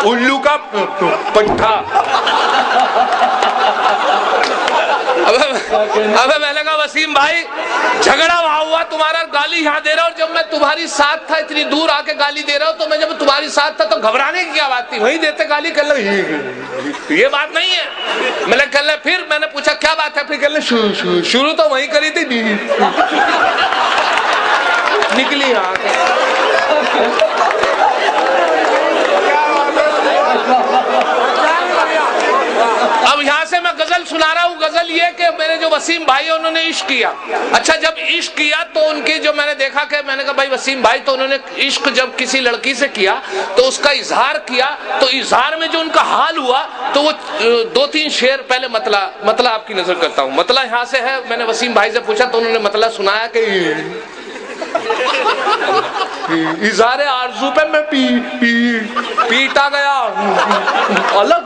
उल्लू का पट्टा। अबे मैंने कहा वसीम भाई झगड़ा वहां हुआ, तुम्हारा गाली यहाँ दे रहा हूँ, जब मैं तुम्हारी साथ था इतनी दूर आके गाली दे रहा हूँ, तो मैं जब तुम्हारी साथ था तो घबराने की क्या बात थी, वहीं देते गाली। कर ले ये बात नहीं है। मैंने कर ले, फिर मैंने पूछा क्या बात है, फिर कर ले शुरू तो वहीं करी थी, निकली यहाँ। अब यहाँ से मैं गजल सुना रहा हूँ। गजल ये कि मेरे जो वसीम भाई उन्होंने इश्क किया। अच्छा, जब इश्क किया तो उनकी जो मैंने देखा कि मैंने कहा भाई वसीम भाई, तो उन्होंने इश्क जब किसी लड़की से किया तो उसका इजहार किया, तो इजहार में जो उनका हाल हुआ तो वो 2-3 शेर पहले मतला आपकी नजर करता हूँ। मतला यहाँ से है, मैंने वसीम भाई से पूछा तो उन्होंने मतला सुनाया कि इज़हारे आरज़ू पे मैं पीटा गया अलग।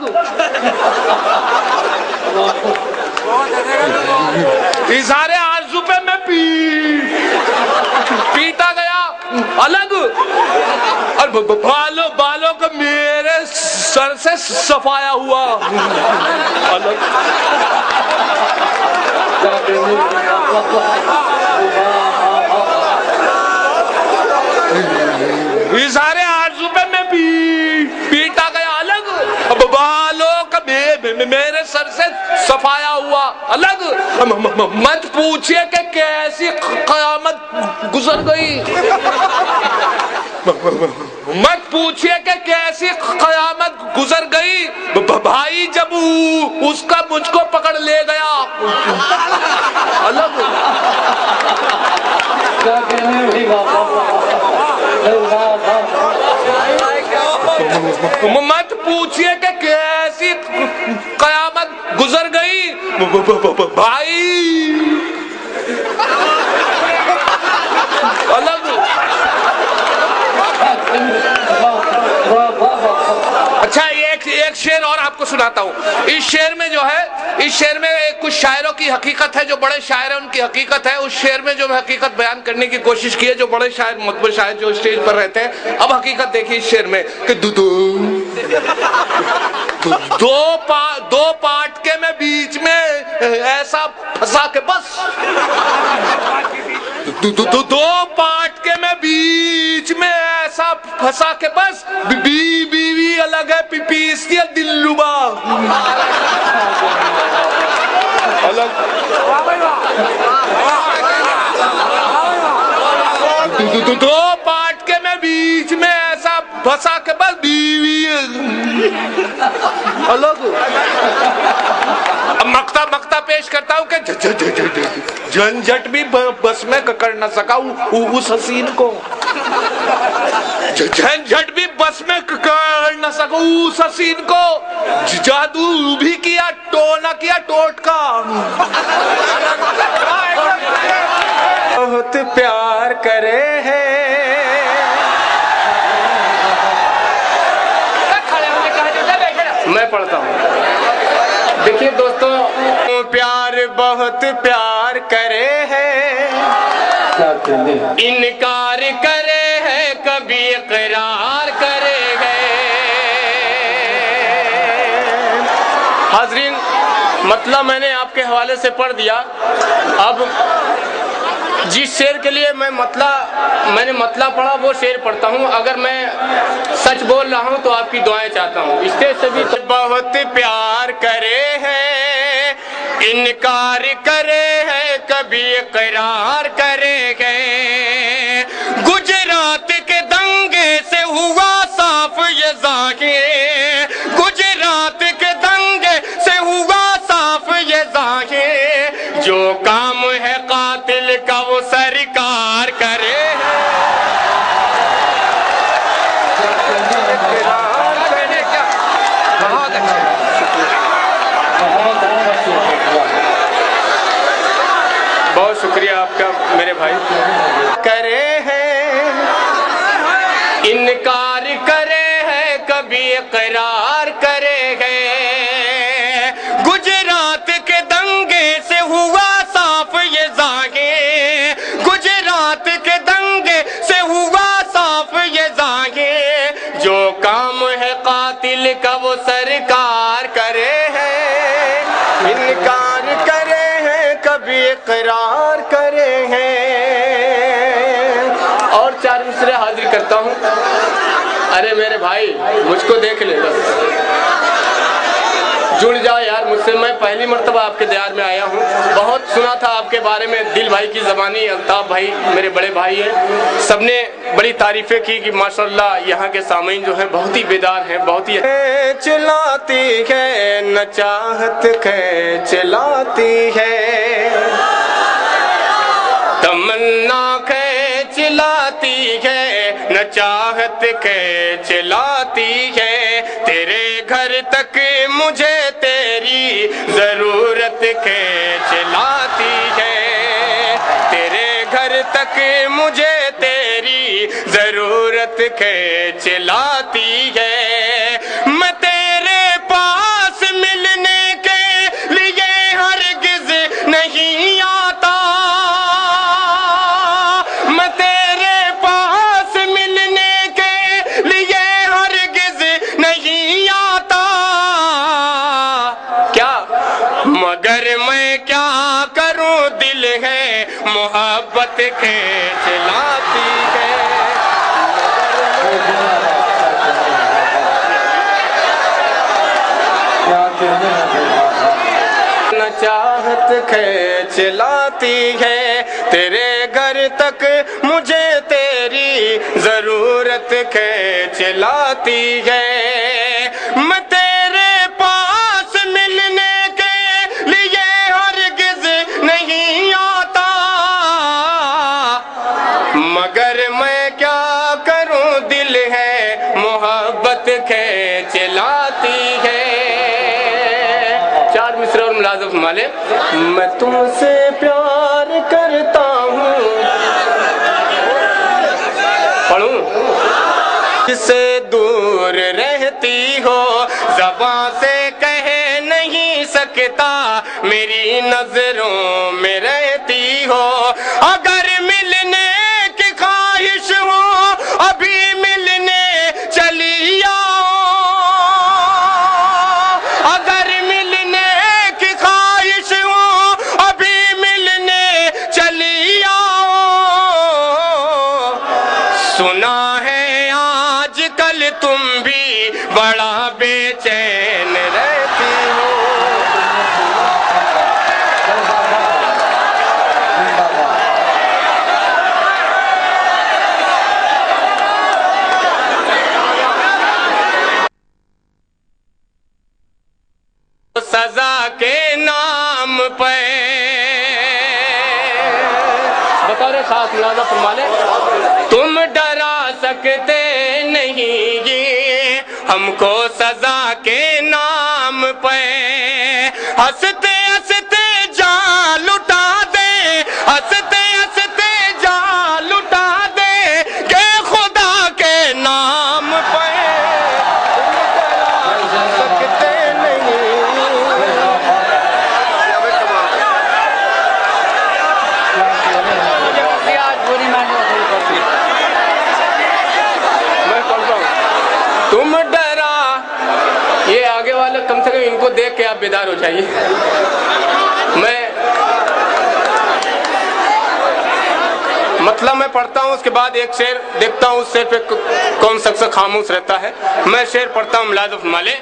इज़हारे आरज़ू पे मैं पीटा गया अलग, और बालों को मेरे सर से सफाया हुआ अलग। इज़हारे आरज़ू पे मैं पीटा गया अलग, बालों का मेरे सर से सफाया हुआ अलग। मत पूछिए कि कैसी क़यामत गुजर गई, मत पूछिए कि कैसी क़यामत गुजर गई, भाई जब उसका मुझको पकड़ ले गया अलग। मत पूछिए कि कैसी क़यामत गुजर गई, भाई अलग। अच्छा, एक शेर और आपको सुनाता हूँ। इस शेर में जो है, इस शेर में कुछ शायरों की हकीकत है, जो बड़े शायर हैं उनकी हकीकत है। उस शेर में जो मैं हकीकत बयान करने की कोशिश की है, जो बड़े शायर मतबूर शायर जो स्टेज पर रहते हैं। अब हकीकत देखिए इस शेर में कि दो पाटके में बीच में ऐसा फंसा के बस, दो पाटके में बीच में ऐसा फंसा के बस, बीवी अलग है पीसती है दिलरुबा अलग। दो पाटके में बीच में ऐसा फंसा के बस, बीवी अलग। अब मक्ता पेश करता हूँ कि झंझट भी बस में कर न सका उस हसीन को, झंझट भी बस में कर न सका उस हसीन को, जादू भी किया टोना किया टोटका। बहुत प्यार करे है, मैं पढ़ता हूँ। देखिए दोस्तों, प्यार बहुत प्यार करे है, इनकार करे है, कभी इकरार करे है। हाज़रीन, मतलब मैंने आपके हवाले से पढ़ दिया। अब जिस शेर के लिए मैंने मतला पढ़ा वो शेर पढ़ता हूँ। अगर मैं सच बोल रहा हूँ तो आपकी दुआएं चाहता हूँ। स्टेज से भी बहुत प्यार करे है, इनकार करे है, कभी इकरार करे गए। गुजरात के दंगे से हुआ साफ ये ज़ाहिर, गुजरात के दंगे से हुआ साफ ये ज़ाहिर, जो काम है कातिल का वो सरकार करे है। बहुत शुक्रिया आपका मेरे भाई। करे हैं, इनकार करे हैं, कभी इकरार करे हैं। गुजरात के दंगे से हुआ साफ ये ज़ाहिर, गुजरात के दंगे से हुआ साफ ये ज़ाहिर, जो अरे मेरे भाई मुझको देख ले बस, जुड़ जाओ यार मुझसे। मैं पहली मर्तबा आपके दयार में आया हूँ। बहुत सुना था आपके बारे में, दिल भाई की ज़बानी, अल्ताफ़ भाई मेरे बड़े भाई हैं, सबने बड़ी तारीफ़ें की कि माशाल्लाह यहाँ के सामीन जो हैं बहुत ही बेदार हैं, बहुत ही चलाती है न चाहत है चलाती है, तमन्ना के चलाती है न चाहत के चलाती है, तेरे घर तक मुझे तेरी ज़रूरत के चलाती है, तेरे घर तक मुझे तेरी ज़रूरत के चलाती है। मैं तेरे पास मिलने के लिए हरगिज़ नहीं आता, मैं तेरे पास मिलने के लिए हरगिज़ नहीं आता, क्या मगर मैं क्या करूं, दिल है मोहब्बत के चलाती है। न चाहत के चलाती है, तेरे घर तक मुझे तेरी ज़रूरत के चलाती है। मैं तेरे पास मिलने के लिए हरगिज़ नहीं आता, मगर मैं क्या करूं, दिल है मोहब्बत के चलाती है। चार मिसरे और मुलाज़म माले। मैं तुमसे प्यार करता हूँ, पढ़ूं, जिससे दूर रहती हो, ज़बां से कह नहीं सकता, मेरी नजरों में रहती हो। अगर मिलने की ख्वाहिश हो, अभी मिलने चली आओ, अगर मिलने की ख्वाहिश हो, अभी मिलने चली आओ। सुना है आजकल तुम भी बड़ा बेचैन रहती हो, सजा के नाम पे। बतौर खास मुलाज़ा फरमा ले, तुम डरा सकते नहीं ये हमको सजा के नाम पे, हंसते हंसते जान लुटा दे, हंसते हंसते जान लुटा दे, के खुदा के नाम पे। तुम डरा, ये आगे वाले कम से कम इनको देख के आप बेदार हो जाइए। मतलब मैं पढ़ता हूँ, उसके बाद एक शेर देखता हूँ, उस शेर पे कौन शख्स खामोश रहता है। मैं शेर पढ़ता हूँ मुलाज़म माले।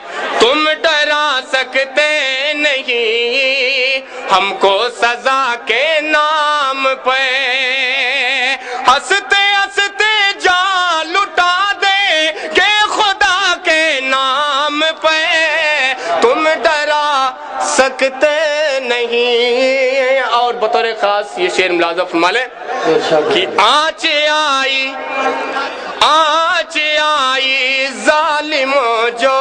तुम डरा सकते नहीं हमको सजा के नाम पे, हंसते हंसते जान लुटा दे, के खुदा के नाम पे। तुम डरा सकते नहीं। और बतौर खास ये शेर मुलाज़ा फरमा ले कि आँच आई जालिमों जो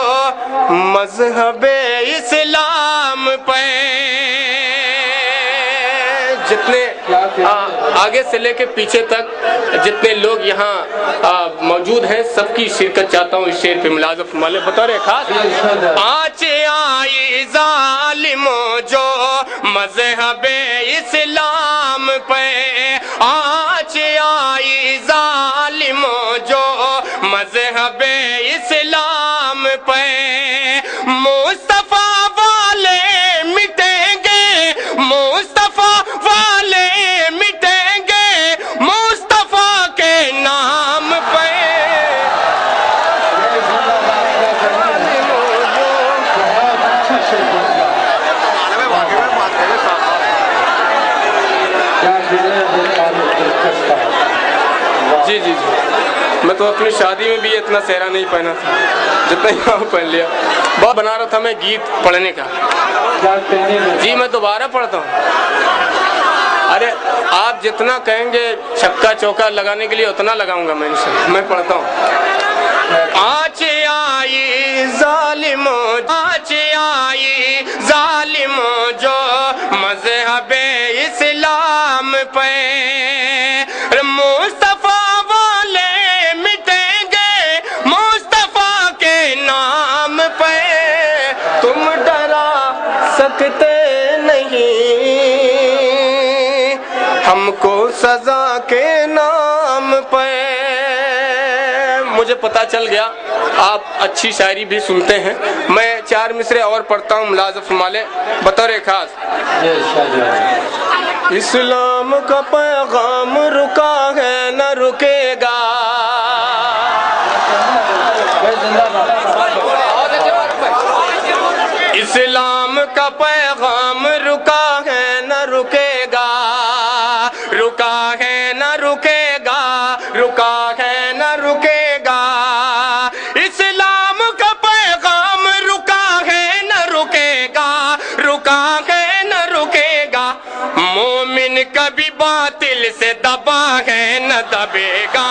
मज़हबे इस्लाम पे। जितने आगे से लेके पीछे तक जितने लोग यहाँ मौजूद हैं, सबकी शिरकत चाहता हूँ इस शेर पे मुलाज़ा फरमा ले बतौर खास। आँच आई जालिमों जो मज़हबे इस्लाम पे, आँच आई जालिमों जो मज़हबे इस्लाम पे। मुस्तफा वाले मिटेंगे, मुस्तफा वाले मिटेंगे, मुस्तफा के नाम पे। तो अपनी शादी में भी इतना सेहरा नहीं पहना था जितना यहाँ पहन लिया। बहुत बना रहा था मैं गीत पढ़ने का। जी मैं दोबारा पढ़ता हूँ। अरे आप जितना कहेंगे छक्का चौका लगाने के लिए उतना लगाऊंगा मैं इंशाअल्लाह। मैं पढ़ता हूँ। आँच आई जालिमों, आँच आई जालिमों जो मज़हबे इस्लाम पे, मुस्तफा वाले मिटेंगे मुस्तफा के नाम पे, तुम डरा सकते नहीं हमको सजा के नाम पे। मुझे पता चल गया आप अच्छी शायरी भी सुनते हैं। मैं 4 मिसरे और पढ़ता हूँ, मुलाज़ा फरमाले बतौर खास। इस्लाम का पैगाम रुका है न रुकेगा, इस्लाम का पैगाम रुका है न रुकेगा, रुका है न रुकेगा, रुका है न रुकेगा। इस्लाम का पैगाम रुका है न रुकेगा, रुका है न रुकेगा। मोमिन कभी बातिल से दबा है न दबेगा,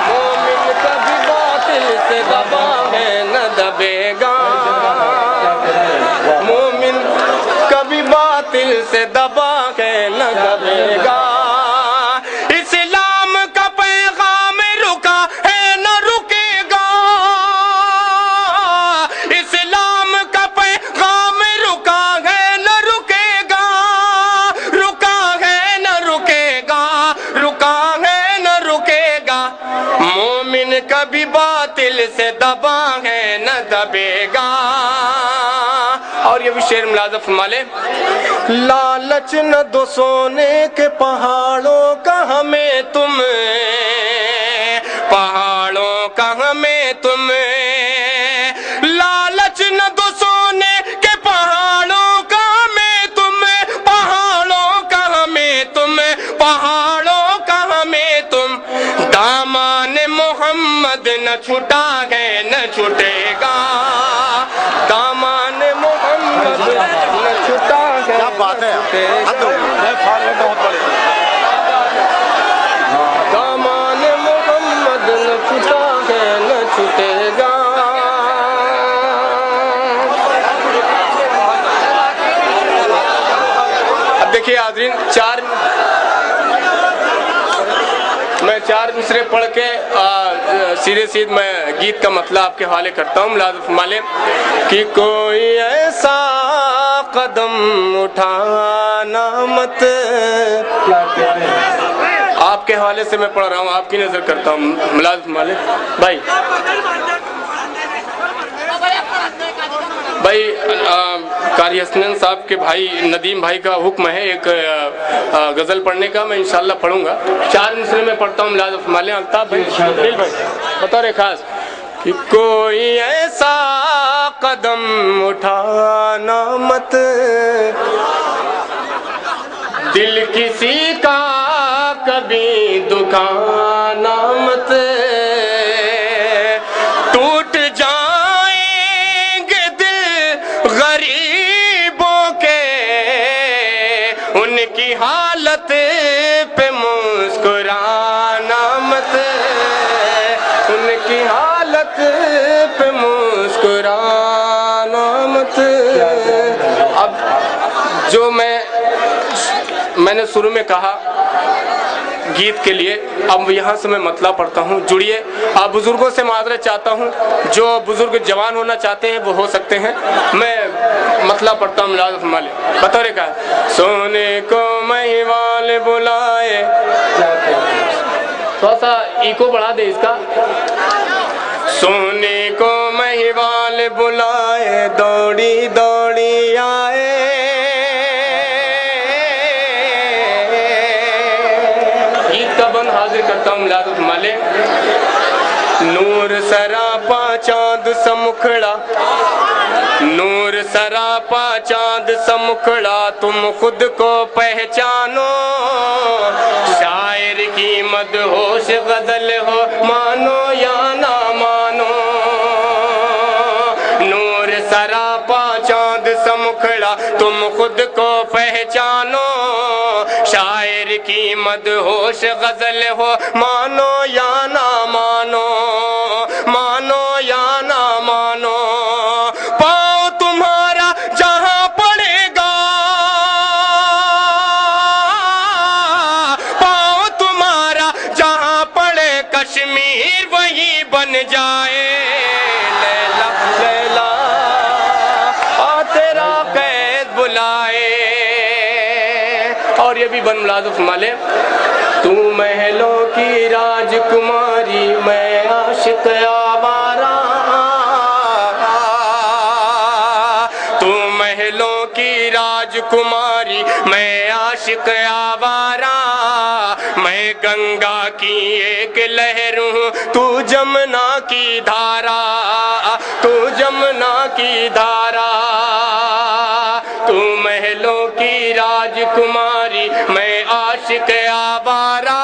मोमिन कभी बातिल से दबा है न दबेगा, मोमिन कभी बातिल से दबा है न दबेगा। इस्लाम का पैगाम रुका है न रुकेगा, इस्लाम का पैगाम रुका है न रुकेगा, रुका है न रुकेगा, रुका है न रुकेगा। मोमिन कभी बातिल से दबा है न दबेगा। और ये भी शेर मुलाज़ा फरमाले। लालच न दो सोने के पहाड़ों का हमें तुम, पहाड़ों का हमें तुम, लालच न दो सोने के पहाड़ों का हमें तुम, पहाड़ों का हमें तुम, पहाड़ों का हमें तुम। दामान मोहम्मद न छूटा है न छूटेगा, दामान मोहम्मद न छूटा है। क्या बात है, दामान मोहम्मद न छूटा है न छूटेगा। अब देखिए हाज़रीन, मैं 4 मिसरे पढ़ के सीधे सीधे मैं गीत का मतलब आपके हवाले करता हूँ। मुलाज़ा फरमाले कि कोई ऐसा कदम उठाना मत, आपके हवाले से मैं पढ़ रहा हूँ, आपकी नजर करता हूँ। मुलाज़ा फरमाले भाई कारी हसनैन साहब के भाई नदीम भाई का हुक्म है एक गजल पढ़ने का, मैं इंशाल्लाह पढ़ूंगा। 4 मिसरे में पढ़ता हूँ। मुलाज़ा फरमाले अल्ताफ भाई दिल भाई बतौर खास कि कोई ऐसा कदम उठाना मत, दिल किसी का कभी दुखाना मत, टूट जाएंगे दिल गरीबों के, उनकी हालत पे मुस्कुराना मत, उनकी हालत पे मुस्कुराना मत। अब जो मैंने शुरू में कहा गीत के लिए, अब यहाँ से मैं मतलब पढ़ता हूँ, जुड़िए। आप बुजुर्गों से माजरत चाहता हूँ, जो बुजुर्ग जवान होना चाहते हैं वो हो सकते हैं। मैं मतलब पढ़ता हूँ। मुलाज़ा फरमाले बतौर का सोने को महिवाल बुलाए, थोड़ा सा इको बढ़ा दे इसका। सोने को महिवाल बुलाए, दौड़ी दौड़ी आए, गीत का बंद हाजिर करता हूँ। मुलाज़ा फरमाले नूर सरापा चांद सा मुखड़ा, नूर सरापा चांद सा मुखड़ा, तुम खुद को पहचानो, शायर کی مدہوش غزل ہو مانو یا نہ مانو نور سراپا چاند سمکھڑا تم خود کو پہچانو شاعر کی مدہوش غزل ہو مانو یا نہ مانو مانو یا نہ مانو پاؤں تمہارا جہاں پڑے گا پاؤں تمہارا جہاں پڑے کشمیر وہی بن جائے لیلا لیلا آ تیرا قید بلائے اور یہ بھی بن ملازم مالے تو محلوں کی راج کماری میں عاشق آوارہ تو محلوں کی راج کماری میں عاشق آوارہ میں گنگا کی ایک لہر ہوں تو جمنا کی دھارا تو جمنا کی دھارا تو محلوں کی راج کماری میں عاشق آوارہ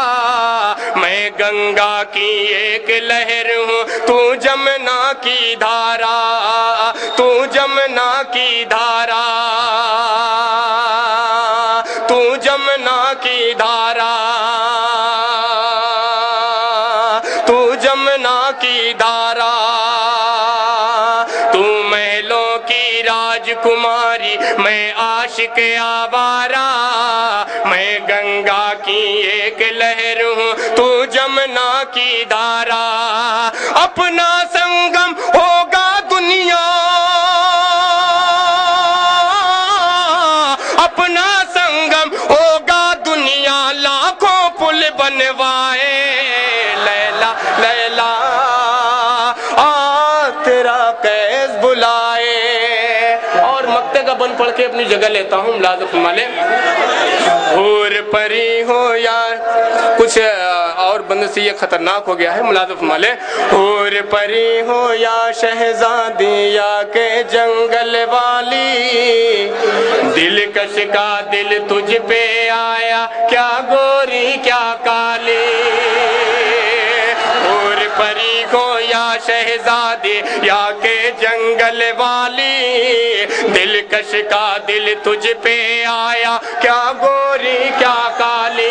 میں گنگا کی ایک لہر ہوں تو جمنا کی دھارا تو جمنا کی دھارا تو جمنا کی دھارا تو جمنا کی دھارا تو محلوں کی راج کماری میں عاشق آوارہ میں گنگا کی ایک لہر ہوں تو جمنا کی دھارا اپنا سنگم ہوگا دنیا اپنا سنگم ہوگا دنیا لاکھوں پل بنوائے لیلا لیلا آ تیرا قیس بلائے اور مکتے کا بند پڑھ کے اپنی جگہ لیتا ہوں ملازم مالے حور پری ہو یا کچھ اور بند سے یہ خطرناک ہو گیا ہے ملازم مالے حور پری ہو یا شہزادی یا کہ جنگل والی دلکش کا دل تجھ پہ آیا کیا گوری کیا کالی حور پری ہو یا شہزادی یا کہ جنگل والی دلکش کا دل تجھ پہ آیا کیا گوری کیا کالی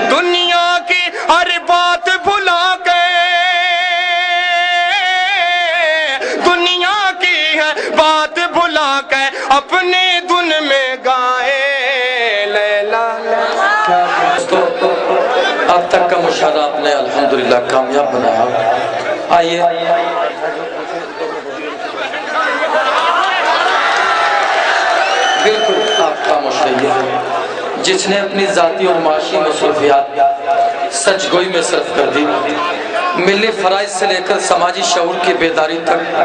دنیا کی ہر بات بھلا کے دنیا کی ہر بات بھلا کے اپنے دھن میں گائے لیلا اب تک کا مشاہدہ آپ نے الحمدللہ کامیاب بنایا آئیے بالکل آپ کا مشاہدہ جس نے اپنی ذاتی اور معاشی مصروفیات سچ گوئی میں صرف کر دی ملی فرائض سے لے کر سماجی شعور کی بیداری تک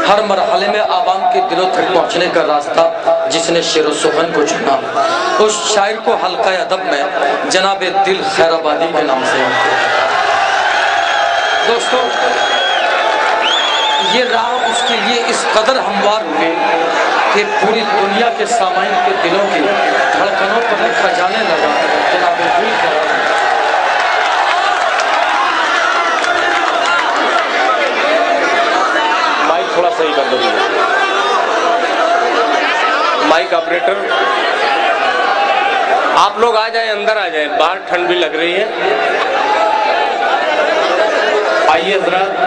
ہر مرحلے میں عوام کے دلوں تک پہنچنے کا راستہ جس نے شعر و سخن کو چنا اس شاعر کو حلقہ ادب میں جناب دل خیر آبادی کے نام سے دوستو یہ راہ اس کے لیے اس قدر ہموار ہوئے کہ پوری دنیا کے سامعین کے دلوں کی دھڑکنوں پر لکھا جانے لگا جناب دل خیر آبادی تھوڑا صحیح کر دو مائک آپریٹر آپ لوگ آ جائیں اندر آ جائیں باہر ٹھنڈ بھی لگ رہی ہے آئیے حضرات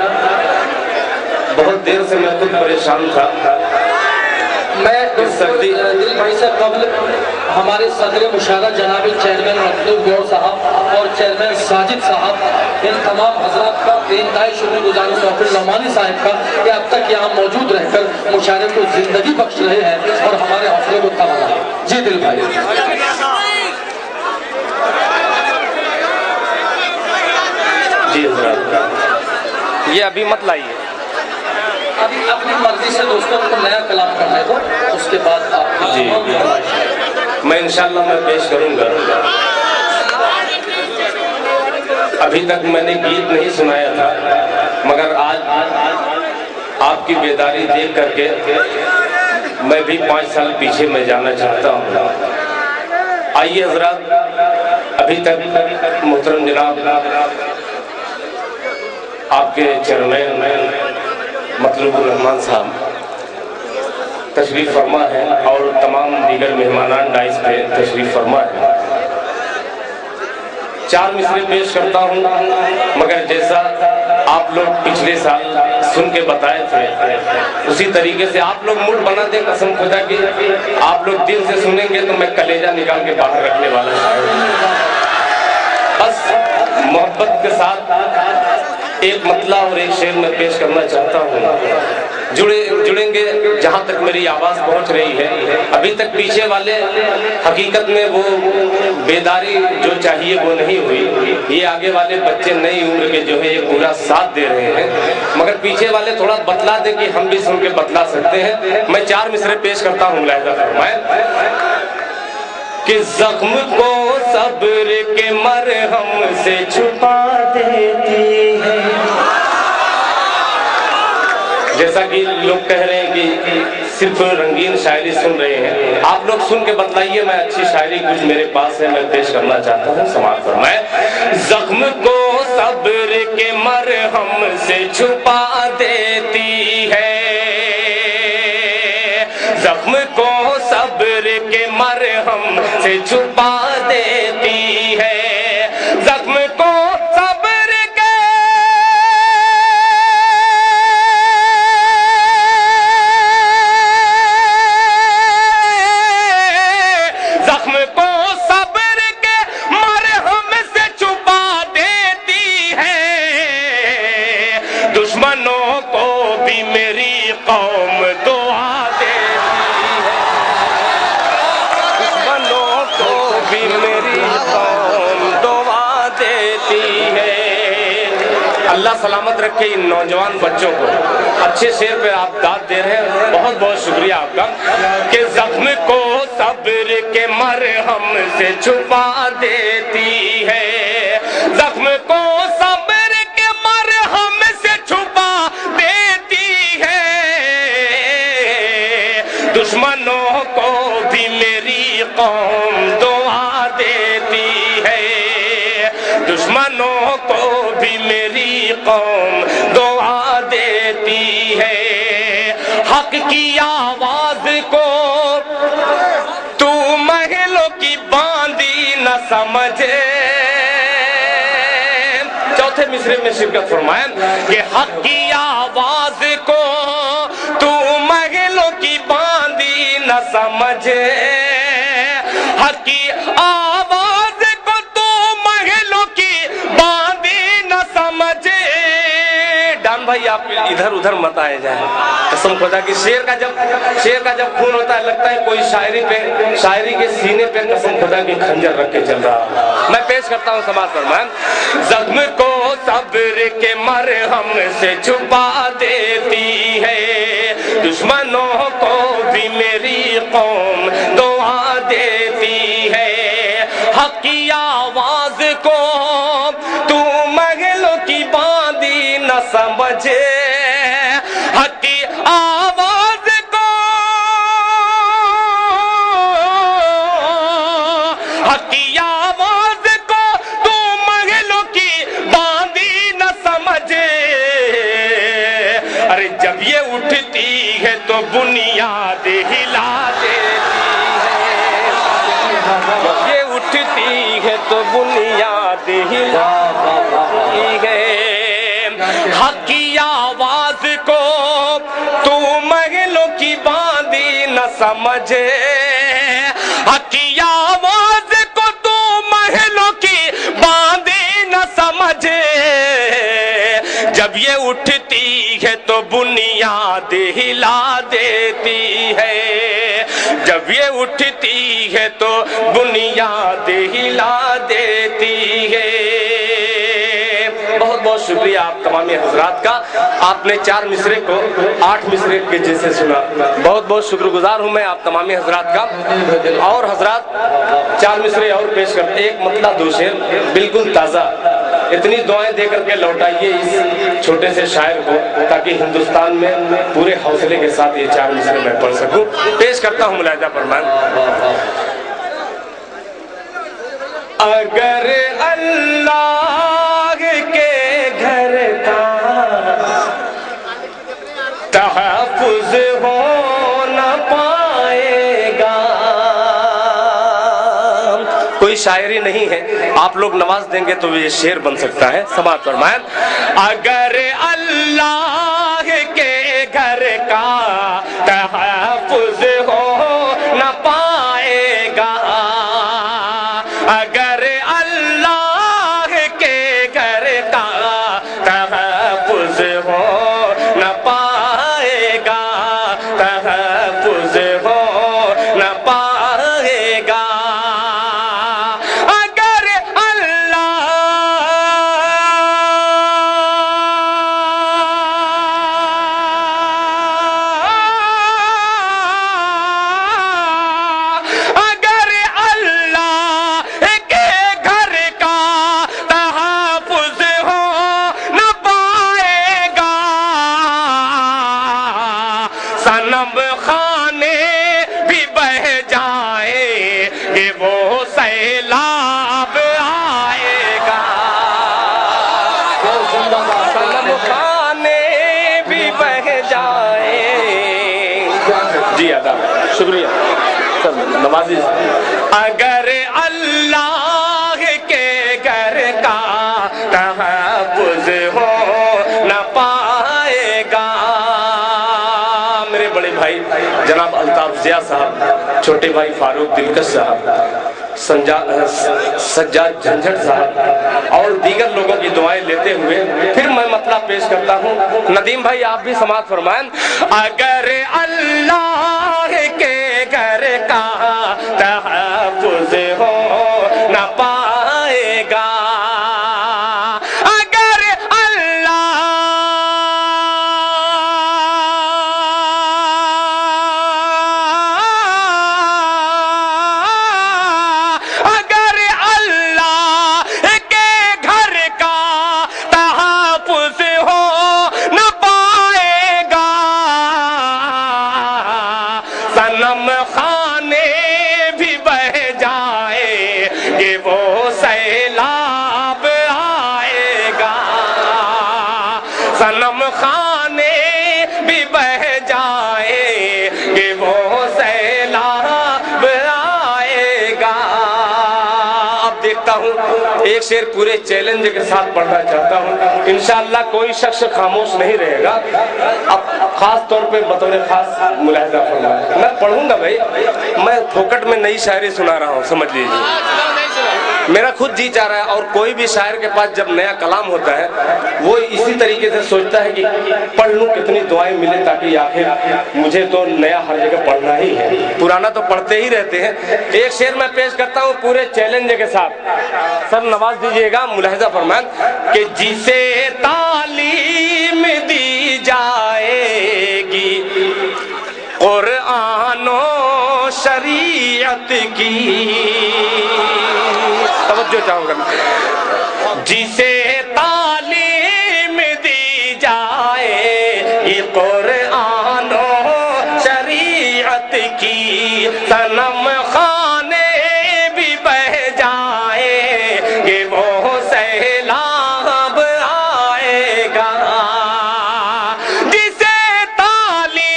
بہت دیر سے میں خود پریشان تھا میں دل بھائی سے قبل ہمارے صدر مشاہدہ جناب چیئرمین مطلوب گور صاحب اور چیئرمین ساجد صاحب ان تمام حضرات کا انتہائی شکر گزار سوفر نعمانی صاحب کا کہ اب تک یہاں موجود رہ کر مشاعرے کو زندگی بخش رہے ہیں اور ہمارے حوصلے کو تھما ہے جی دل بھائی جی حضرات یہ ابھی مت لائیے ابھی اپنی مرضی سے دوستوں کو نیا کلام کرنے دو اس کے بعد آپ جی میں انشاءاللہ میں پیش کروں گا ابھی تک میں نے گیت نہیں سنایا تھا مگر آج آپ کی بیداری دیکھ کر کے میں بھی 5 سال پیچھے میں جانا چاہتا ہوں آئیے حضرات ابھی تک محترم جناب آپ کے چیئرمین مطلوب الرحمان صاحب تشریف فرما ہے اور تمام دیگر مہمانان ڈائس پہ تشریف فرما ہے. 4 مصرے پیش کرتا ہوں، مگر جیسا آپ لوگ پچھلے سال سن کے بتائے تھے اسی طریقے سے آپ لوگ موڈ بنا دیں. قسم خدا کی آپ لوگ دل سے سنیں گے تو میں کلیجہ نکال کے باہر رکھنے والا شاعر. بس محبت کے ساتھ ایک مطلع اور ایک شعر میں پیش کرنا چاہتا ہوں. جڑیں گے جہاں تک میری آواز پہنچ رہی ہے. ابھی تک پیچھے والے حقیقت میں وہ بیداری جو چاہیے وہ نہیں ہوئی. یہ آگے والے بچے نئی عمر کے جو ہے یہ پورا ساتھ دے رہے ہیں، مگر پیچھے والے تھوڑا بتلا دیں کہ ہم بھی سن کے بتلا سکتے ہیں. میں 4 مصرے پیش کرتا ہوں. ملاحظہ فرمائیں کہ زخم کو صبر کے مرہم سے چھپا دیتی ہے. جیسا کہ لوگ کہہ رہے ہیں کہ صرف رنگین شاعری سن رہے ہیں، آپ لوگ سن کے بتلائیے. میں اچھی شاعری کچھ میرے پاس ہے، میں پیش کرنا چاہتا ہوں. سماعت فرمائیں. زخم کو صبر کے مرہم سے چھپا دیتی ہے، زخم کو صبر کے مرہم سے چھپا دیتی ہے، زخم کو صبر کے زخم کو صبر کے مرہم سے چھپا دیتی ہے. دشمنوں کو بھی میری قوم دعا دیتی ہے، دشمنوں کو بھی میری قوم دعا دیتی ہے. اللہ سلامت رکھے ان نوجوان بچوں کو. اچھے شعر پہ آپ داد دے رہے ہیں، بہت بہت شکریہ آپ کا. کہ زخم کو صبر کے مرہم سے چھپا دیتی ہے، زخم کو صبر کے مرہم سے چھپا دیتی ہے. دشمنوں کو بھی میری قوم دعا دیتی ہے، دشمنوں کو بھی میری قوم دعا دیتی ہے. حق کی آواز کو تو محلوں کی باندھی نہ سمجھے. چوتھے مصرے میں شرکت فرمائیں کہ حق کی آواز کو تو محلوں کی باندھی نہ سمجھے، حق کی آواز کو تو محلوں کی باندھی نہ سمجھے. ڈان بھائی آپ ادھر ادھر مت آئے جائیں. قسم خدا کی شعر کا جب خون ہوتا ہے لگتا ہے کوئی شاعری کے سینے پہ قسم خدا کی خنجر رکھ کے چل رہا. میں پیش کرتا ہوں. سماعت فرمائیں. زخم کو صبر کے مرہم سے چھپا دیتی ہے، دشمنوں کو بھی میری قوم دعا دیتی ہے. حق کی آواز کو تو محلوں کی باندھی نہ سمجھے، حق کی آواز کو حق کی آواز کو تو محلوں کی باندھی نہ سمجھے. ارے جب یہ اٹھتی ہے تو بنیاد ہلا دیتی ہے، جب یہ اٹھتی ہے تو بنیاد ہلا دیتی ہے. حق کی آواز کو تو محلوں کی باندھی نہ سمجھے، حق کی آواز کو تو محلوں کی باندھی نہ سمجھے. جب یہ اٹھتی ہے تو بنیاد ہلا دیتی ہے، جب یہ اٹھتی ہے تو بنیاد ہلا دیتی ہے. بہت بہت شکریہ آپ تمام حضرات کا. آپ نے 4 مصرے کو 8 مصرے کے جیسے سنا. بہت بہت شکر گزار ہوں میں آپ تمام حضرات کا. اور حضرات 4 مصرے اور پیش کرتے. ایک مطلع 2 شعر بالکل تازہ. اتنی دعائیں دے کر کے لوٹائیے اس چھوٹے سے شاعر کو تاکہ ہندوستان میں پورے حوصلے کے ساتھ یہ 4 مصرے میں پڑھ سکوں. پیش کرتا ہوں. ملاحظہ فرمائیں. اگر اللہ کے گھر کا تحفظ ہو نہ پائے گا. کوئی شاعری نہیں ہے, آپ لوگ نواز دیں گے تو یہ شعر بن سکتا ہے. سماعت فرمائیں. اگر اللہ کے گھر کا تحفظ ہو نہ پائے گا, اگر اللہ کے گھر کا تحفظ ہو نہ پائے گا, تحفظ ہو نہ پائے گا, اگر اللہ کے گھر کا تحفظ ہو نہ پائے گا, صنم خانے بھی بہ جائیں گے وہ سیلاب آئے گا, صنم خانے بھی بہ جائیں. جی ادا, شکریہ نوازی. اگر اللہ کے گھر کا تحفظ ہو نہ پائے گا. میرے بڑے بھائی جناب الطاف ضیاء صاحب, چھوٹے بھائی فاروق دلکش صاحب, سجاد جھنجھٹ صاحب اور دیگر لوگوں کی دعائیں لیتے ہوئے پھر میں مطلب پیش کرتا ہوں. ندیم بھائی آپ بھی سماعت فرمائیں. اگر اللہ کے گھر کا تحفظ ہو نہ پائے گا, اگر اللہ کے گھر کا تحفظ ہو نہ پائے گا, صنم خانے بھی بہ جائیں گے وہ سیلاب آئے گا, صنم خانے بھی بہ جائیں گے وہ سیلاب آئے گا. اب دیکھتا ہوں ایک شعر پورے چیلنج کے ساتھ پڑھنا چاہتا ہوں. انشاءاللہ کوئی شخص خاموش نہیں رہے گا. اب خاص طور پہ بطور خاص ملاحظہ فرمائیں. میں پڑھوں گا بھائی, میں پھوکٹ میں نئی شاعری سنا رہا ہوں, سمجھ لیجیے. میرا خود جی چاہ رہا ہے, اور کوئی بھی شاعر کے پاس جب نیا کلام ہوتا ہے وہ اسی طریقے سے سوچتا ہے کہ پڑھ لوں کتنی دعائیں ملے تاکہ آخر مجھے تو نیا ہر جگہ پڑھنا ہی ہے, پرانا تو پڑھتے ہی رہتے ہیں. ایک شعر میں پیش کرتا ہوں پورے چیلنج کے ساتھ, سر نواز دیجئے گا, ملاحظہ فرمائیں. کہ جسے تعلیم دی جائے گی قرآن و شریعت کی, توجہ چاہوں گا, جسے تعلیم دی جائے گی قرآن و شریعت کی, صنم خانے بھی بہ جائیں گے وہ سیلاب آئے گا, جسے تعلیم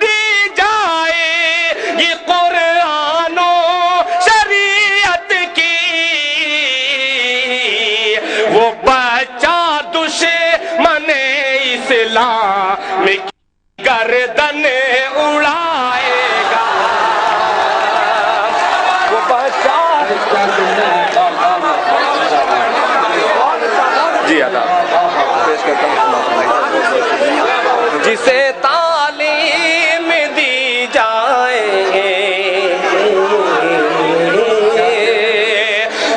دی جائے گی قرآن و شریعت کی, وہ بچہ دشمن اسلام کی گردن اڑائے گا, وہ بچہ جی ادا پیش کرتا ہوں. جسے تعلیم دی جائے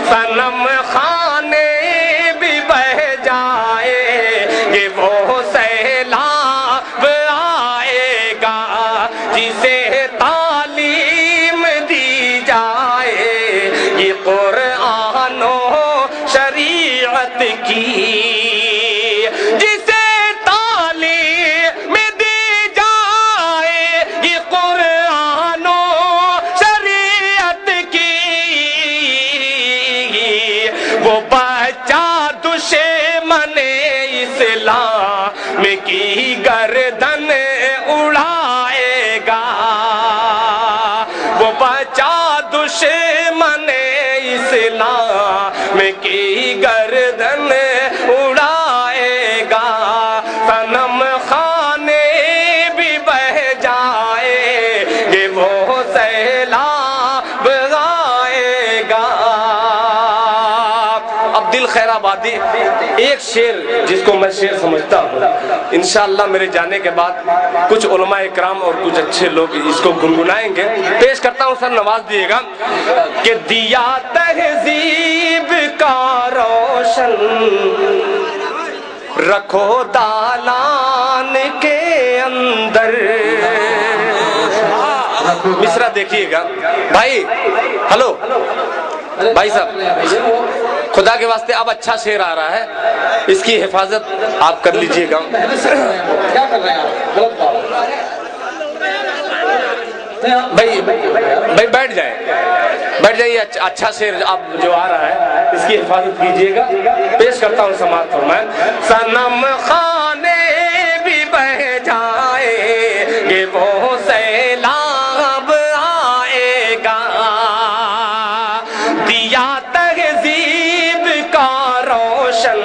صنم خانے بھی بہ جائے کہ وہ سیلاب آئے گا, جسے تعلیم دی جائے یہ قرآن و شریعت کی, सच्चा दुश्मन इस्लाम की गर्दन उड़ाएगा, सनम खाने भी बह जाएंगे, वो सैलाब आएगा। अब दिल खैराबादी एक शेर जिसको मैं शेर समझता हूँ, इंशाअल्लाह मेरे जाने के बाद कुछ उलमा इकराम और कुछ अच्छे लोग इसको गुनगुनाएंगे। पेश करता हूँ, सर नवाज दिएगा कि दिया तहजीब का रोशन रखो दालान के अंदर। मिसरा देखिएगा भाई। हेलो भाई साहब, खुदा के वास्ते अब अच्छा शेर आ रहा है, इसकी हिफाजत आप कर लीजिएगा। क्या कर रहे हैं आप? गलत बात। भाई बैठ जाइए। अच्छा शेर आप जो आ रहा है इसकी हिफाजत कीजिएगा। पेश करता हूँ समाअत फरमाएं। सनम खाने भी बह जाएंगे, वो सैलाब आएगा, दिया तहजीब का रोशन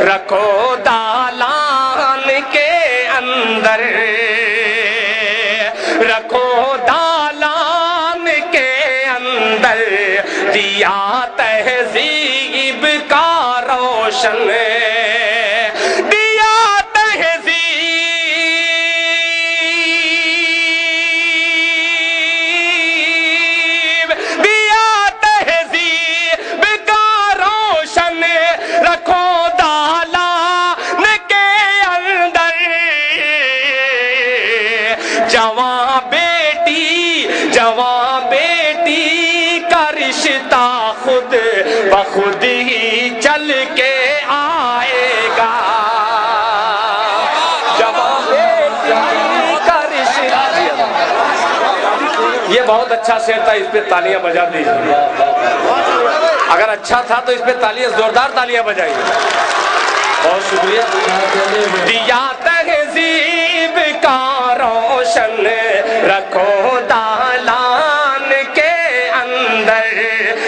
रखो दालान के अंदर, रखो दालान के अंदर, दिया तहजीब का रोशन, दिया तहजीब का रोशन रखो दालान के अंदर, जवां बेटी का रिश्ता खुद बखुद ही चल के आएगा, जवां बेटी का रिश्ता। ये बहुत अच्छा शेर था, इस पे तालियां बजा दीजिए। अगर अच्छा था तो इस पे तालियां, जोरदार तालियां बजाइए। बहुत शुक्रिया। दिया तहजीब का रोशन रखो दालान के अंदर,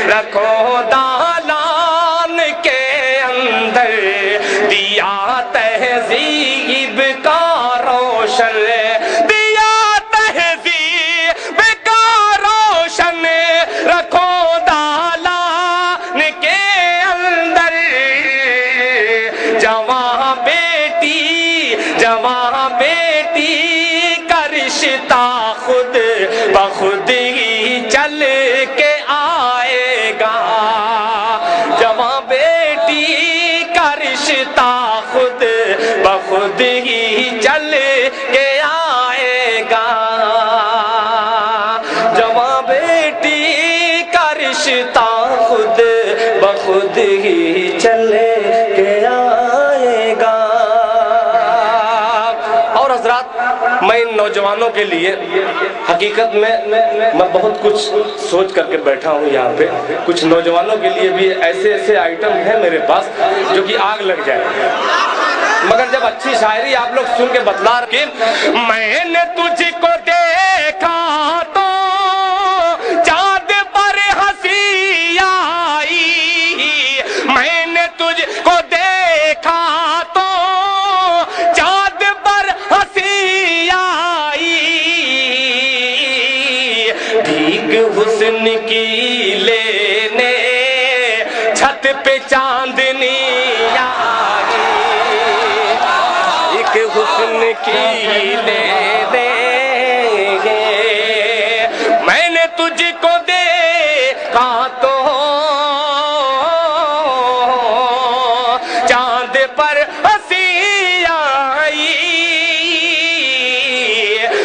रखो दालान के अंदर, दिया तहजीब का रोशन, दिया तहजीब का रोशन रखो दालान के अंदर, जवां बेटी का रिश्ता खुद बखुद ही चल के आएगा, जवां बेटी का रिश्ता खुद बखुद ही चल के आएगा, जवां बेटी का रिश्ता खुद बखुद ही चल के आएगा। और हजरात, मैं इन नौजवानों के लिए हकीकत में मैं बहुत कुछ सोच करके बैठा हूँ यहाँ पे। कुछ नौजवानों के लिए भी ऐसे आइटम हैं मेरे पास जो कि आग लग जाए, मगर जब अच्छी शायरी आप लोग सुन के बतला रहे। मैंने तुझको देखा तो चाँद पर हंसी आई, मैंने तुझको देखा तो चाँद पर हंसी आई, ठीक हुस्न की लेने छत पे चांदनी आई, एक हुस्न की लेने मैंने तुझको देखा तो चांद पर हंसी आई,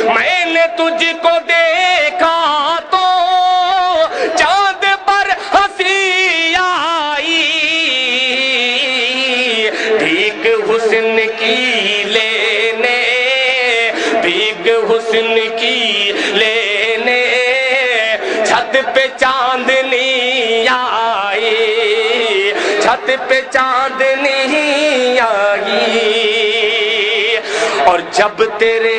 मैंने तुझको देखा तो चांद पर हंसी आई, ठीक हुस्न की लेने, ठीक हुस्न की लेने छत पे चांदनी आई, छत पे चांदनी आई। और जब तेरे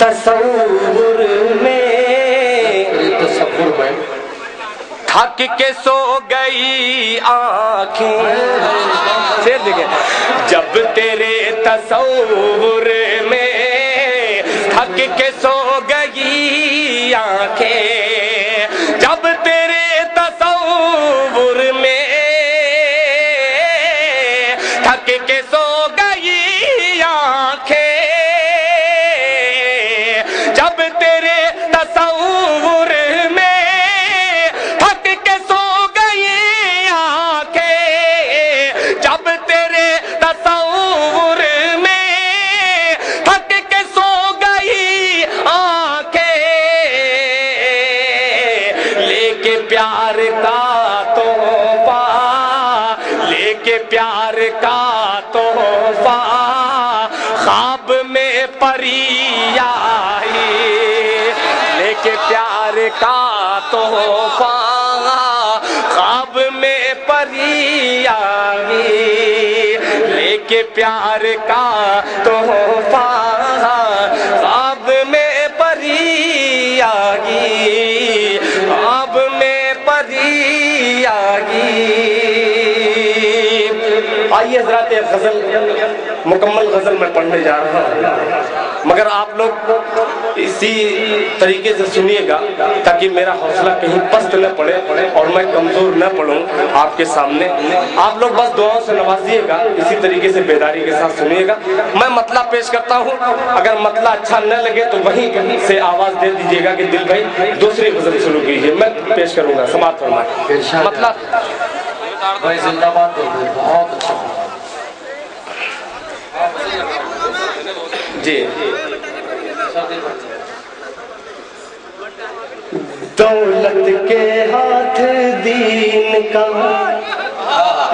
तस्वुर में تھک کے سو گئی آنکھیں. شعر دیکھیں. جب تیرے تصور میں تھک کے سو گئی آنکھیں, جب تیرے تصور میں تھک کے سو گئی آنکھیں, جب تیرے تصور میں تھک کے سو گئی آنکھیں, جب تیرے تصور میں تھک کے سو گئی آنکھیں, لے کے پیار کا تحفہ, لے کے پیار کا تحفہ, خواب میں پری آئی, لے کے پیار کا تحفہ, خواب میں پری آئی, لے کے پیار کا تحفہ, خواب میں پری آئی, خواب میں پری آئی. آئیے حضرات ایک غزل, مکمل غزل میں پڑھنے جا رہا ہوں, مگر آپ لوگ اسی طریقے سے سنیے گا تاکہ میرا حوصلہ کہیں پست نہ پڑے اور میں کمزور نہ پڑوں آپ کے سامنے. آپ لوگ بس دعاؤں سے نوازیے گا, اسی طریقے سے بیداری کے ساتھ سنیے گا. میں مطلب پیش کرتا ہوں, اگر مطلب اچھا نہ لگے تو وہیں سے آواز دے دیجیے گا کہ دل بھائی دوسری غزل شروع کیجیے, میں پیش کروں گا. سماعت فرمائیں. مطلب بھائی زندہ باد, بہت اچھا. جی. دولت کے ہاتھ دین کا,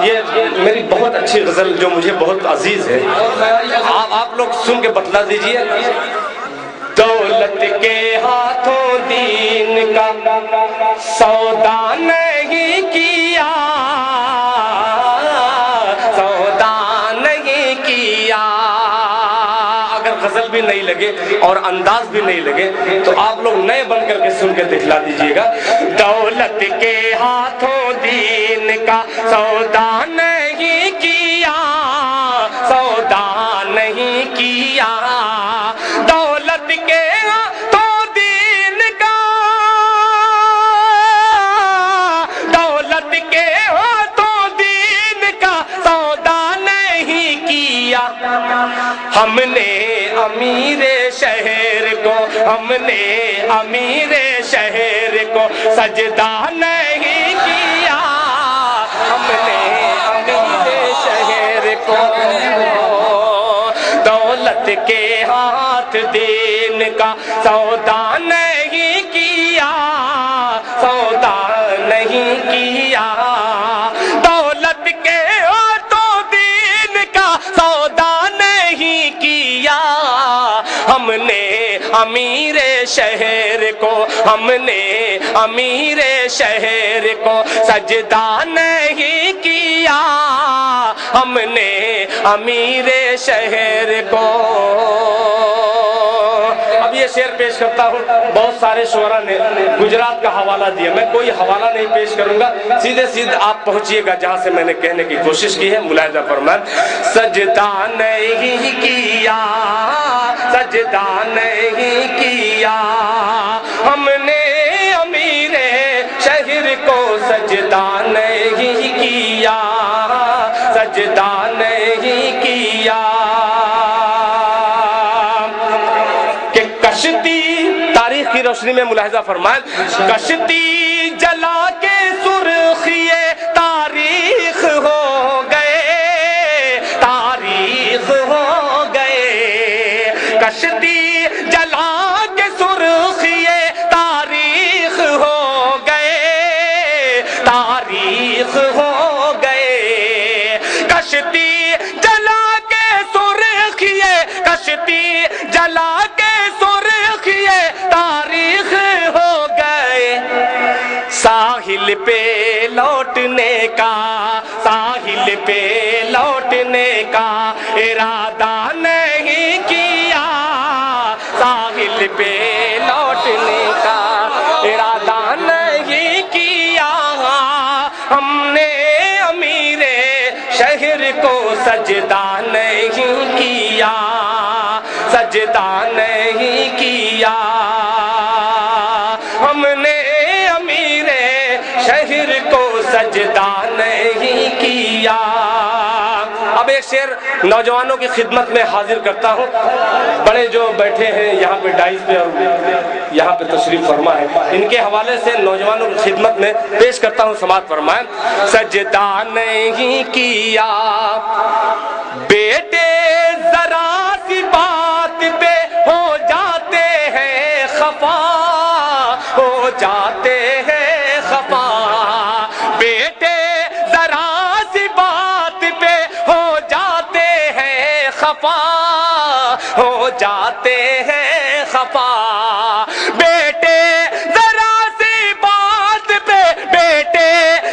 یہ میری بہت اچھی غزل جو مجھے بہت عزیز ہے, آپ لوگ سن کے بتلا دیجئے. دولت کے ہاتھوں دین کا سودا نہیں کیا, سودا نہیں کیا. اگر غزل بھی نہیں لگے اور انداز بھی نہیں لگے تو آپ لوگ نئے بن کر کے سن کے دکھلا دیجئے گا. دولت کے ہاتھوں دین کا سودا نہیں کیا, سودا نہیں کیا. دولت کے ہاتھوں دین کا, دولت کے ہاتھوں دین کا سودا نہیں کیا. ہم نے امیر شہر کو, ہم نے امیر شہر کو سجدہ نہیں کیا, ہم نے امیر شہر کو. دولت کے ہاتھ دین کا سودا نہیں کیا, سودا نہیں کیا. دولت کے ہاتھوں دین کا سودا نہیں کیا. ہم نے امیر شہر کو, ہم نے امیر شہر کو سجدہ نہیں کیا, ہم نے امیر شہر کو. اب یہ شعر پیش کرتا ہوں. بہت سارے شعراء نے گجرات کا حوالہ دیا, میں کوئی حوالہ نہیں پیش کروں گا, سیدھے سیدھے آپ پہنچیے گا جہاں سے میں نے کہنے کی کوشش کی ہے. ملاحظہ فرمائیں. سجدہ نہیں کیا, سجدہ نہیں کیا, ہم نے امیر شہر کو سجدہ نہیں کیا, سجدہ نہیں کیا. کہ کشتی, تاریخ کی روشنی میں ملاحظہ فرمائیں, کشتی جلا کے سرخیے تاریخ ہو گئے, تاریخ ہو گئے. کشتی جلا کے سرخیے تاریخ ہو گئے, تاریخ ہو گئے. کشتی جلا کے سرخیے, کشتی جلا کے سرخیے تاریخ ہو گئے. ساحل پہ لوٹنے کا, ساحل پہ لوٹنے کا ارادہ نہیں کیا, ساحل پہ لوٹنے کا ارادہ نہیں کیا. سجدہ نہیں کیا، سجدہ نہیں کیا، ہم نے امیر شہر کو سجدہ نہیں کیا۔ اب ایک شعر نوجوانوں کی خدمت میں حاضر کرتا ہوں، بڑے جو بیٹھے ہیں یہاں پہ ڈائز پہ اور یہاں پہ تشریف فرما ہے، ان کے حوالے سے نوجوانوں کی خدمت میں پیش کرتا ہوں، سماعت فرمائیں۔ سجدہ نہیں کیا بیٹے ذرا سی بات پہ ہو جاتے ہیں خفا، ہو جاتے ہیں خفا، بیٹے ذرا سی بات پہ ہو جاتے ہیں خفا، ہو جاتے ہیں خفا، بیٹے ذرا سی بات پہ، بیٹے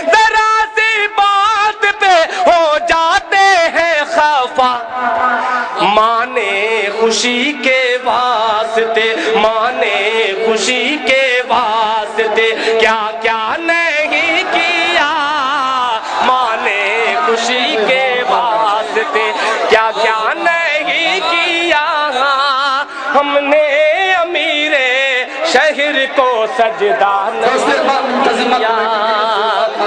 ذرا سی بات پہ ہو جاتے ہیں خفا، ماں نے خوشی کے واسطے، ماں نے خوشی کے واسطے کیا کیا نہیں کیا، ماں نے خوشی کے واسطے کیا کیا نہیں کیا، ہم نے امیر شہر کو سجدہ نہیں کیا،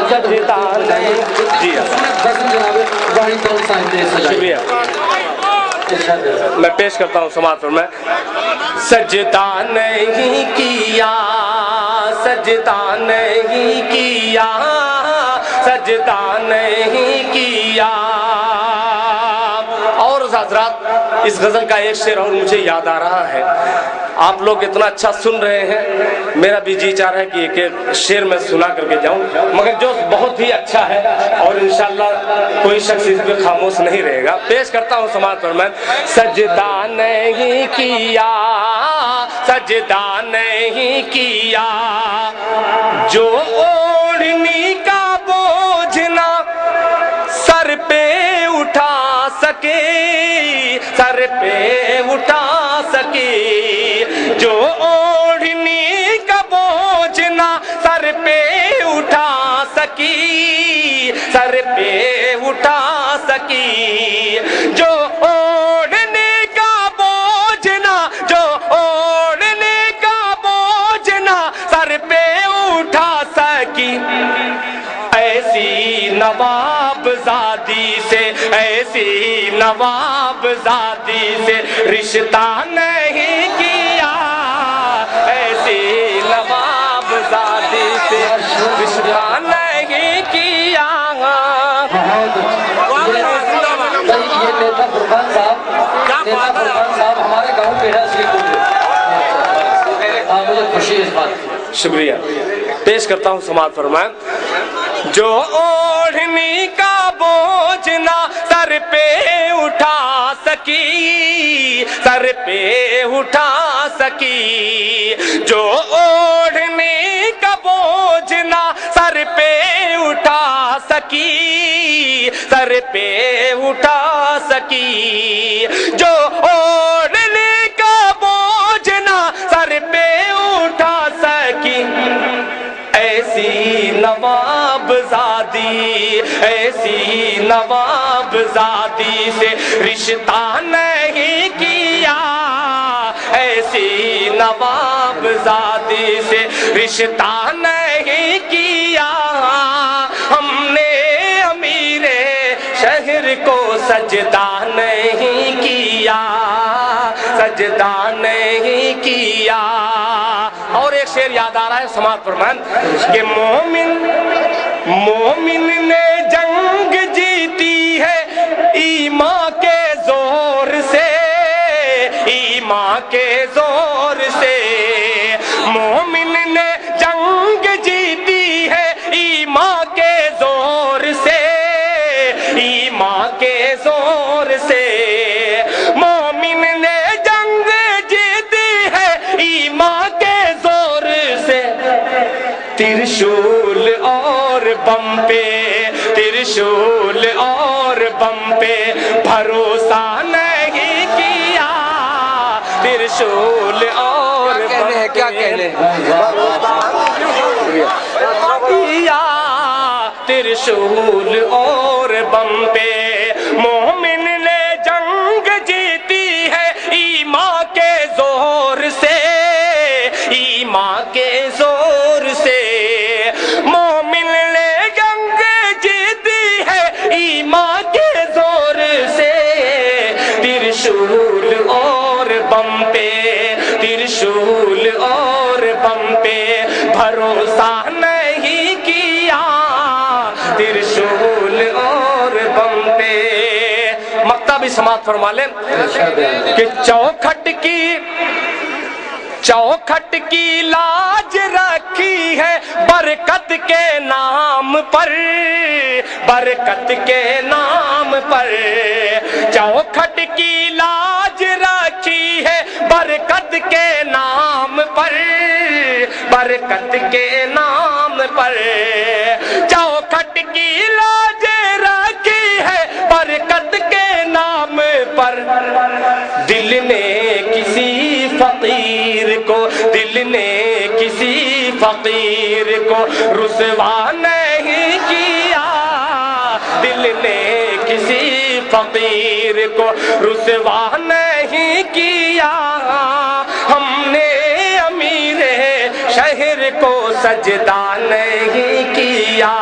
سجدہ نہیں کیا۔ شکریہ، میں پیش کرتا ہوں سماعت فرمائیں۔ سجدہ نہیں کیا، سجدہ نہیں کیا، سجدہ نہیں کیا۔ اور حضرات اس غزل کا ایک شعر اور مجھے یاد آ رہا ہے، آپ لوگ اتنا اچھا سن رہے ہیں، میرا بھی جی چاہ رہا ہے کہ ایک ایک شعر میں سنا کر کے جاؤں، مگر جو بہت ہی اچھا ہے اور انشاءاللہ کوئی شخص اس پہ خاموش نہیں رہے گا، پیش کرتا ہوں سماعت فرمائیں۔ سجدہ نہیں کیا، سجدہ نہیں کیا، جو اوڑھنی کا بوجھ نہ سر پہ اٹھا سکے، سر پہ اٹھا سکے، جو اوڑھنی کا بوجھ نہ سر پہ اٹھا سکی، سر پہ اٹھا سکی، جو اوڑھنی کا بوجھ نہ، جو اوڑھنی کا بوجھ نہ سر پہ اٹھا سکی، ایسی نواب زادی سے، ایسی نواب زادی سے رشتہ نہیں کیا، ایسی نواب زادی سے رشتہ نہیں کیا۔ یہ نیتا فرقان صاحب، نیتا فرقان صاحب ہمارے گاؤں کے ہاں، مجھے خوشی اس بات کی۔ شکریہ، پیش کرتا ہوں سماعت فرمائیں۔ جو اوڑھنی کا بوجھ نہ سر پہ اٹھا سکی، سر پہ اٹھا سکی، جو اوڑھنی کا بوجھ نہ سر پہ اٹھا سکی، سر پہ اٹھا سکی، جو اوڑھنی کا بوجھ نہ سر پہ اٹھا سکی، ایسی نواب زادی، ایسی نواب زادی سے رشتہ نہیں کیا، ایسی نواب زادی سے رشتہ نہیں کیا، ہم نے امیر شہر کو سجدہ نہیں کیا، سجدہ نہیں کیا۔ اور ایک شعر یاد آ رہا ہے، سماعت فرمائیں کہ مومن نے جنگ جیتی ہے ایمان کے زور سے، ایمان کے زور سے، مومن نے جنگ جیتی ہے ایمان کے زور سے، ایمان کے زور سے، مومن نے جنگ جیتی ہے ایمان کے زور سے، ترشول اور بم پہ، ترشول اور بم پہ بھروسہ نہیں کیا، ترشول اور بم پہ کیا کہنے کیا، ترشول اور بم پہ मोमिन ने जंग जीती है ईमान के जोर से, ईमान के जोर से। मोमिन ने जंग जीती है ईमान के जोर से। त्रिशूल और बम पे, त्रिशूल और बम पे भरोसा नहीं किया, त्रिशूल और बम पे। मक्ता भी समाप्त फरमा लें कि चौखट की लाज रखी है बरकत के नाम पर, बरकत के नाम पर। चौखट की लाज रखी है बरकत के नाम पर, बरकत के नाम पर। चौखट की लाज रखी है बरकत के नाम पर। दिल ने किसी फकीर को, दिल ने किसी फकीर को रुसवा नहीं किया, दिल ने किसी फकीर को रुसवा नहीं किया। हमने अमीर शहर को सजदा नहीं किया,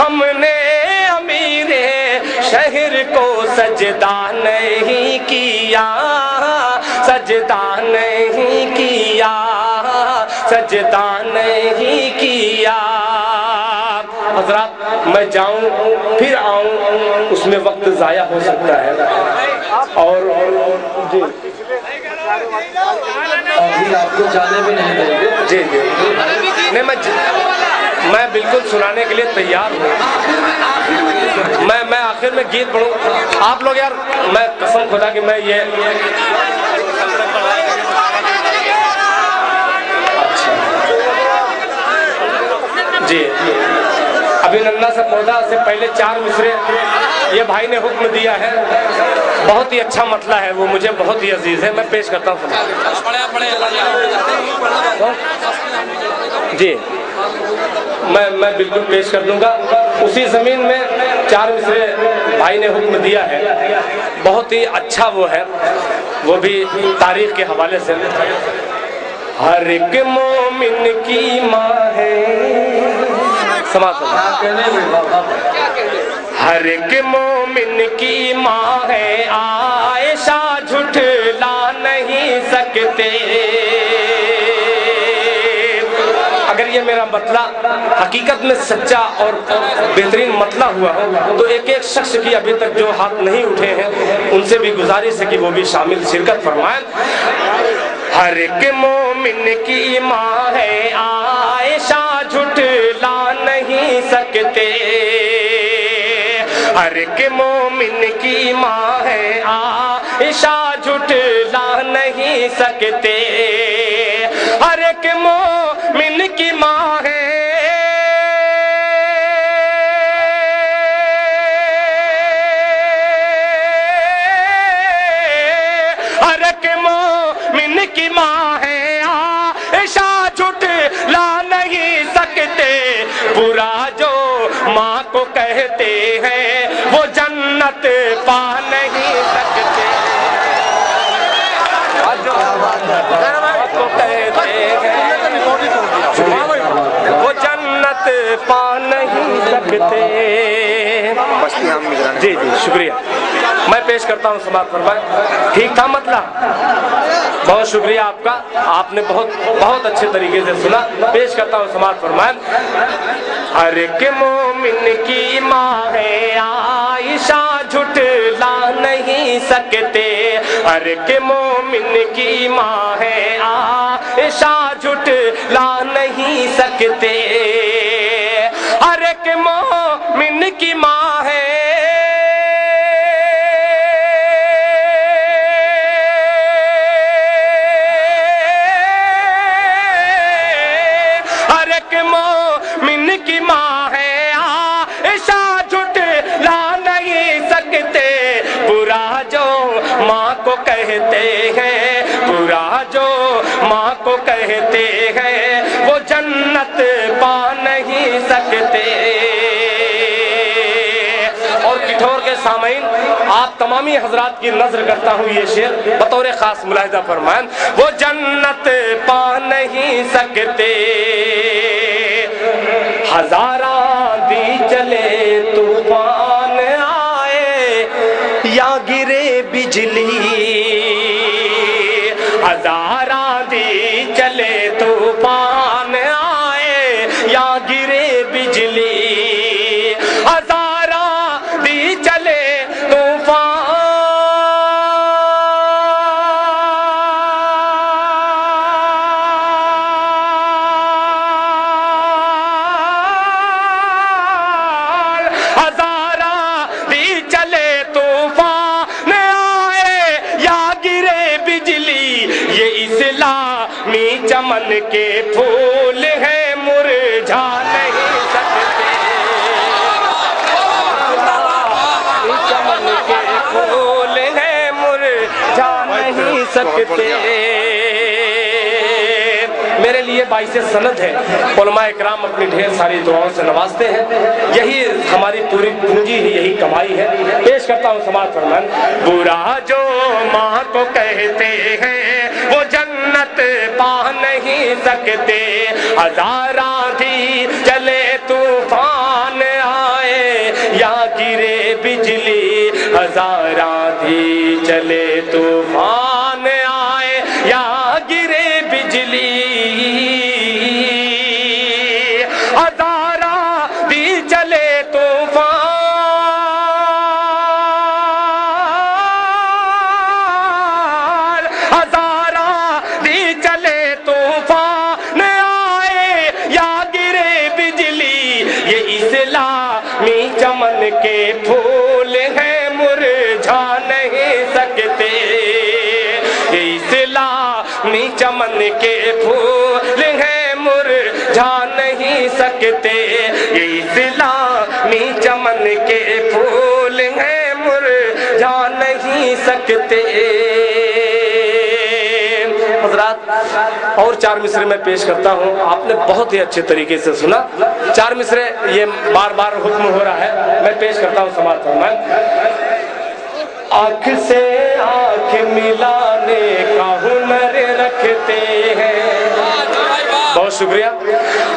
हमने अमीर शहर को सजदा नहीं किया, सजदा नहीं किया, सजदा नहीं किया। हज़रात मैं जाऊं फिर आऊं उसमें वक्त ज़ाया हो सकता है। और जी अभी आपको जाने भी नहीं देंगे। जी जी नहीं, मैं बिल्कुल सुनाने के लिए तैयार हूँ। मैं आखिर में गीत पढ़ूँ। आप लोग यार, मैं कसम खुदा कि मैं ये जी अभिनंदन से पौधा से पहले 4 मिसरे ये भाई ने हुक्म दिया है, बहुत ही अच्छा मतला है, वो मुझे बहुत ही अजीज है। मैं पेश करता हूँ जी, मैं बिल्कुल पेश कर दूंगा। उसी जमीन में 4 मिसरे भाई ने हुक्म दिया है, बहुत ही अच्छा वो है, वो भी तारीख के हवाले से। हर एक मोमिन की माँ है, हर एक मोमिन की माँ है आयशा, झुठला नहीं सकते। अगर ये मेरा मतला हकीकत में सच्चा और बेहतरीन मतला हुआ हो तो एक एक शख्स की अभी तक जो हाथ नहीं उठे हैं उनसे भी गुजारिश है कि वो भी शामिल शिरकत फरमाएं। हर एक मोमिन की माँ है आयशा, झुठला नहीं सकते। हर एक मोमिन की माँ है आयशा, झुठला नहीं सकते। हर एक मोमिन की माँ है, हर एक मोमिन की माँ है आयशा, झुठला नहीं सकते। बुरा जो माँ को कहते हैं वो जन्नत पा नहीं सकते। जो माँ को कहते हैं वो जन्नत पा नहीं सकते। जी जी शुक्रिया। मैं पेश करता हूँ समाप्त फरमाएं। ठीक था मतलब, बहुत शुक्रिया आपका, आपने बहुत अच्छे तरीके से सुना। पेश करता हूँ समाप्त फरमाएं। हर एक मोमिन की माँ है आयशा, झुठला नहीं सकते। हर एक मोमिन की माँ है आयशा, झुठला नहीं सकते। हर एक मोमिन की माँ है, हर एक मोमिन की माँ है आयशा, झुठला नहीं सकते। बुरा जो माँ को कहते हैं, बुरा जो माँ को कहते हैं वो जन्नत पा नहीं सकते। और ٹھور کے سامعین آپ تمامی حضرات کی نظر کرتا ہوں یہ شعر بطور خاص ملاحظہ فرمائیں. وہ جنت پا نہیں سکتے ہزاراں دی چلے طوفان آئے یا گرے بجلی ہزاراں دی چلے طوفان آئے یا گرے بجلی ہزاراں دی چلے طوفان چمن کے پھول ہیں مرجھا نہیں سکتے چمن کے پھول ہیں مرجھا نہیں سکتے. میرے لیے باعث سند ہے علماء اکرام اپنی ڈھیر ساری دعاؤں سے نوازتے ہیں. یہی ہماری پوری پونجی ہے, یہی کمائی ہے. پیش کرتا ہوں سماعت فرمان. برا جو ماں کو کہتے ہیں وہ جنت پا نہیں سکتے ہزاراں دی چلے طوفان آئے یا گرے بجلی ہزاراں دی چلے طوفان آئے یا گرے بجلی ہزاراں دی چلے طوفان چمن کے پھول ہیں مرجھا نہیں سکتے اسلامی چمن کے پھول ہیں مرجھا نہیں سکتے اسلامی چمن کے پھول ہیں مرجھا نہیں سکتے. حضرات اور 4 مصرے میں پیش کرتا ہوں. آپ نے بہت ہی اچھے طریقے سے سنا. 4 مصرے یہ بار بار حکم ہو رہا ہے, میں پیش کرتا ہوں سماعت فرمائیں. آنکھ سے آنکھ ملانے کا ہنر رکھتے ہیں. بہت شکریہ.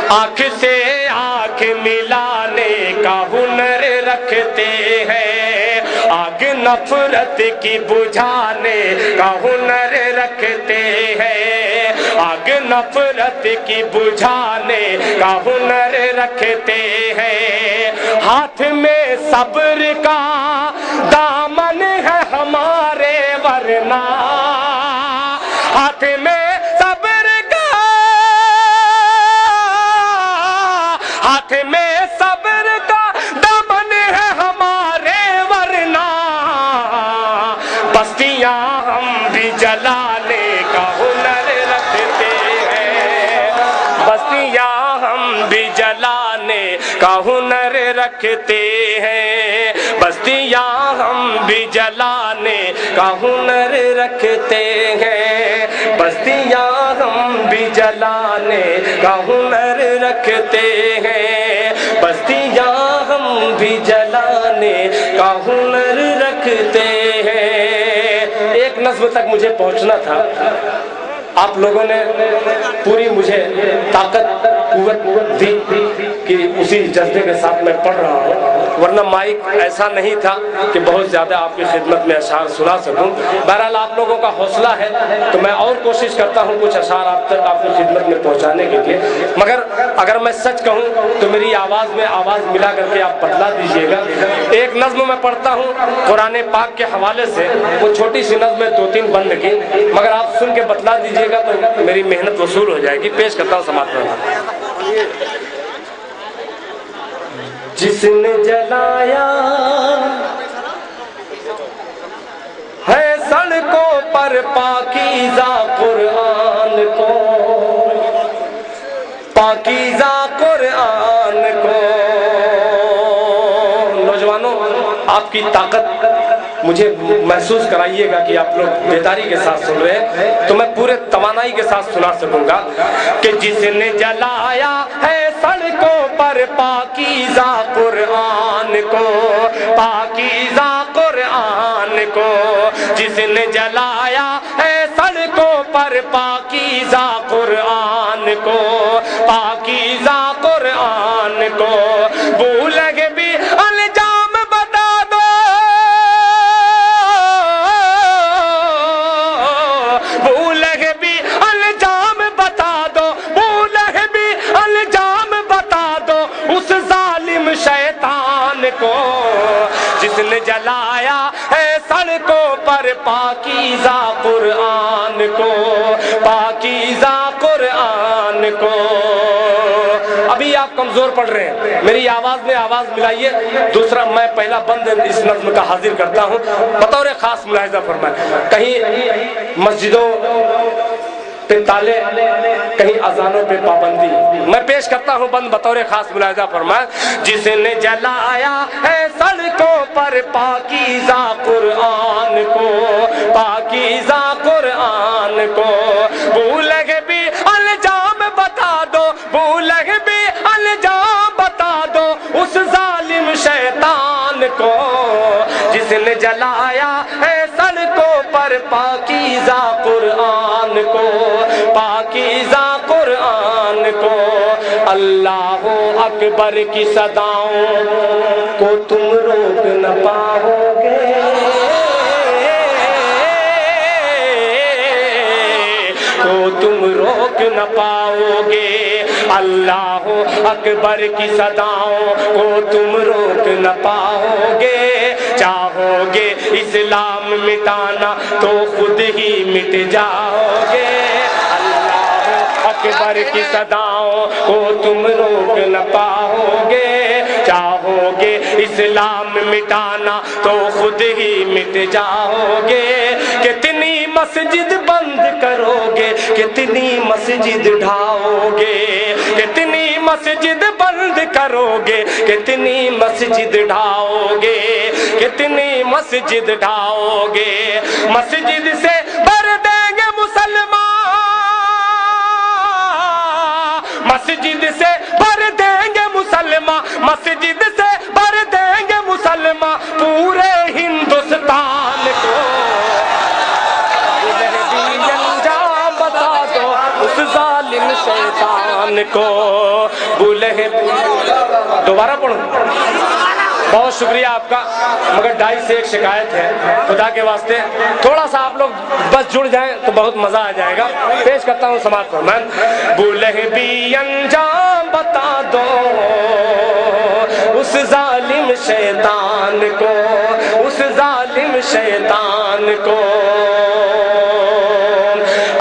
آنکھ سے آنکھ ملانے کا ہنر رکھتے ہیں, آگ نفرت کی بجھانے کا ہنر رکھتے ہیں, آگ نفرت کی بجھانے کا ہنر رکھتے ہیں. ہاتھ میں صبر کا دامن ہے ہمارے ورنہ ہاتھ میں صبر کا ہاتھ میں صبر کا دامن ہے ہمارے ورنہ بستیاں ہم بھی جلانے کا ہنر رکھتے ہیں, بستیاں ہم بھی جلانے کا ہنر رکھتے ہیں, بستیاں ہم بھی جلانے کا ہنر رکھتے ہیں, بستیاں ہم بھی جلانے کا ہنر رکھتے ہیں, بستیاں ہم بھی جلانے کا ہنر رکھتے ہیں. ایک نظم تک مجھے پہنچنا تھا. آپ لوگوں نے پوری مجھے طاقت قوت دی کہ اسی جذبے کے ساتھ میں پڑھ رہا ہوں, ورنہ مائک ایسا نہیں تھا کہ بہت زیادہ آپ کی خدمت میں اشعار سنا سکوں. بہرحال آپ لوگوں کا حوصلہ ہے تو میں اور کوشش کرتا ہوں کچھ اشعار آپ تک آپ کی خدمت میں پہنچانے کے لیے. مگر اگر میں سچ کہوں تو میری آواز میں آواز ملا کر کے آپ بدلا دیجیے گا. ایک نظم میں پڑھتا ہوں قرآن پاک کے حوالے سے, وہ چھوٹی سی نظم ہے 2-3 بند کی, مگر آپ سن کے بتلا دیجیے گا تو میری محنت وصول ہو جائے گی. پیش کرتا ہوں سماعت میں. جس نے جلایا ہے سڑکوں پر پاکیزہ قرآن کو, پاکیزہ قرآن کو. نوجوانوں, آپ کی طاقت مجھے محسوس کرائیے گا کہ آپ لوگ بیداری کے ساتھ سن رہے ہیں تو میں پورے توانائی کے ساتھ سنا سکوں گا کہ جس نے جلایا ہے सड़कों पर पाकीज़ा कुरान को, पाकीज़ा कुरान को जिसने जलाया है सड़कों पर पाकीज़ा कुरान को, पाकीज़ा कुरान को। भूल के भी अल्जाम बता दो, भूल के भी अल्जाम बता दो, भूल के भी अल्जाम बता दो उस जालिम शैतान को जिसने जलाया है सड़कों पर पाकीज़ा कुरान को, पाकीज़ा कुरान को। अभी आप कमजोर पड़ रहे हैं, मेरी आवाज में आवाज मिलाइए। दूसरा, मैं पहला बंद इस नज़्म का हाजिर करता हूँ, बतौर खास मुलाहिज़ा फरमाएं। कहीं मस्जिदों पे ताले, कहीं अजानों पे पाबंदी। मैं पेश करता हूँ बंद बतौर खास मुलाहिज़ा फरमाएं। जिसने जलाया है सड़कों पर पाकीज़ा कुरान को, पाकीज़ा कुरान को। भूल के भी अल्जाम बता दो, भूल के भी अल्जाम बता दो उस जालिम शैतान को जिसने जलाया है सड़कों पर पाकीज़ा कुरान को, पाकीज़ा कुरान को। अल्लाहु अकबर की सदाओं को तुम रोक न पाओगे, को तुम रोक न पाओगे। अल्लाहु अकबर की सदाओं को तुम रोक न पाओगे। चाहोगे इस्लाम मिटाना तो खुद ही मिट जाओगे। अल्लाहु अकबर की सदाओं को तुम रोक न पाओगे। चाहोगे इस्लाम मिटाना तो खुद ही मिट जाओगे। कितनी मस्जिद बंद करोगे, कितनी मस्जिद ढाओगे, कितनी मस्जिद बंद करोगे, कितनी मस्जिद ढाओगे, कितनी मस्जिद ढाओगे। मस्जिद से भर देंगे मुसलमान, मस्जिद से भर देंगे मुसलमान, मस्जिद से भर देंगे मुसलमान पूरे हिंदुस्तान को। उस जालिम शैतान को भूले। दोबारा पढ़ो। बहुत शुक्रिया आपका, मगर डाई से एक शिकायत है, खुदा के वास्ते थोड़ा सा आप लोग बस जुड़ जाएं तो बहुत मजा आ जाएगा। पेश करता हूँ समाज फरमान। भूले भी अंजाम बता दो उस जालिम शैतान को, उस जालिम शैतान को।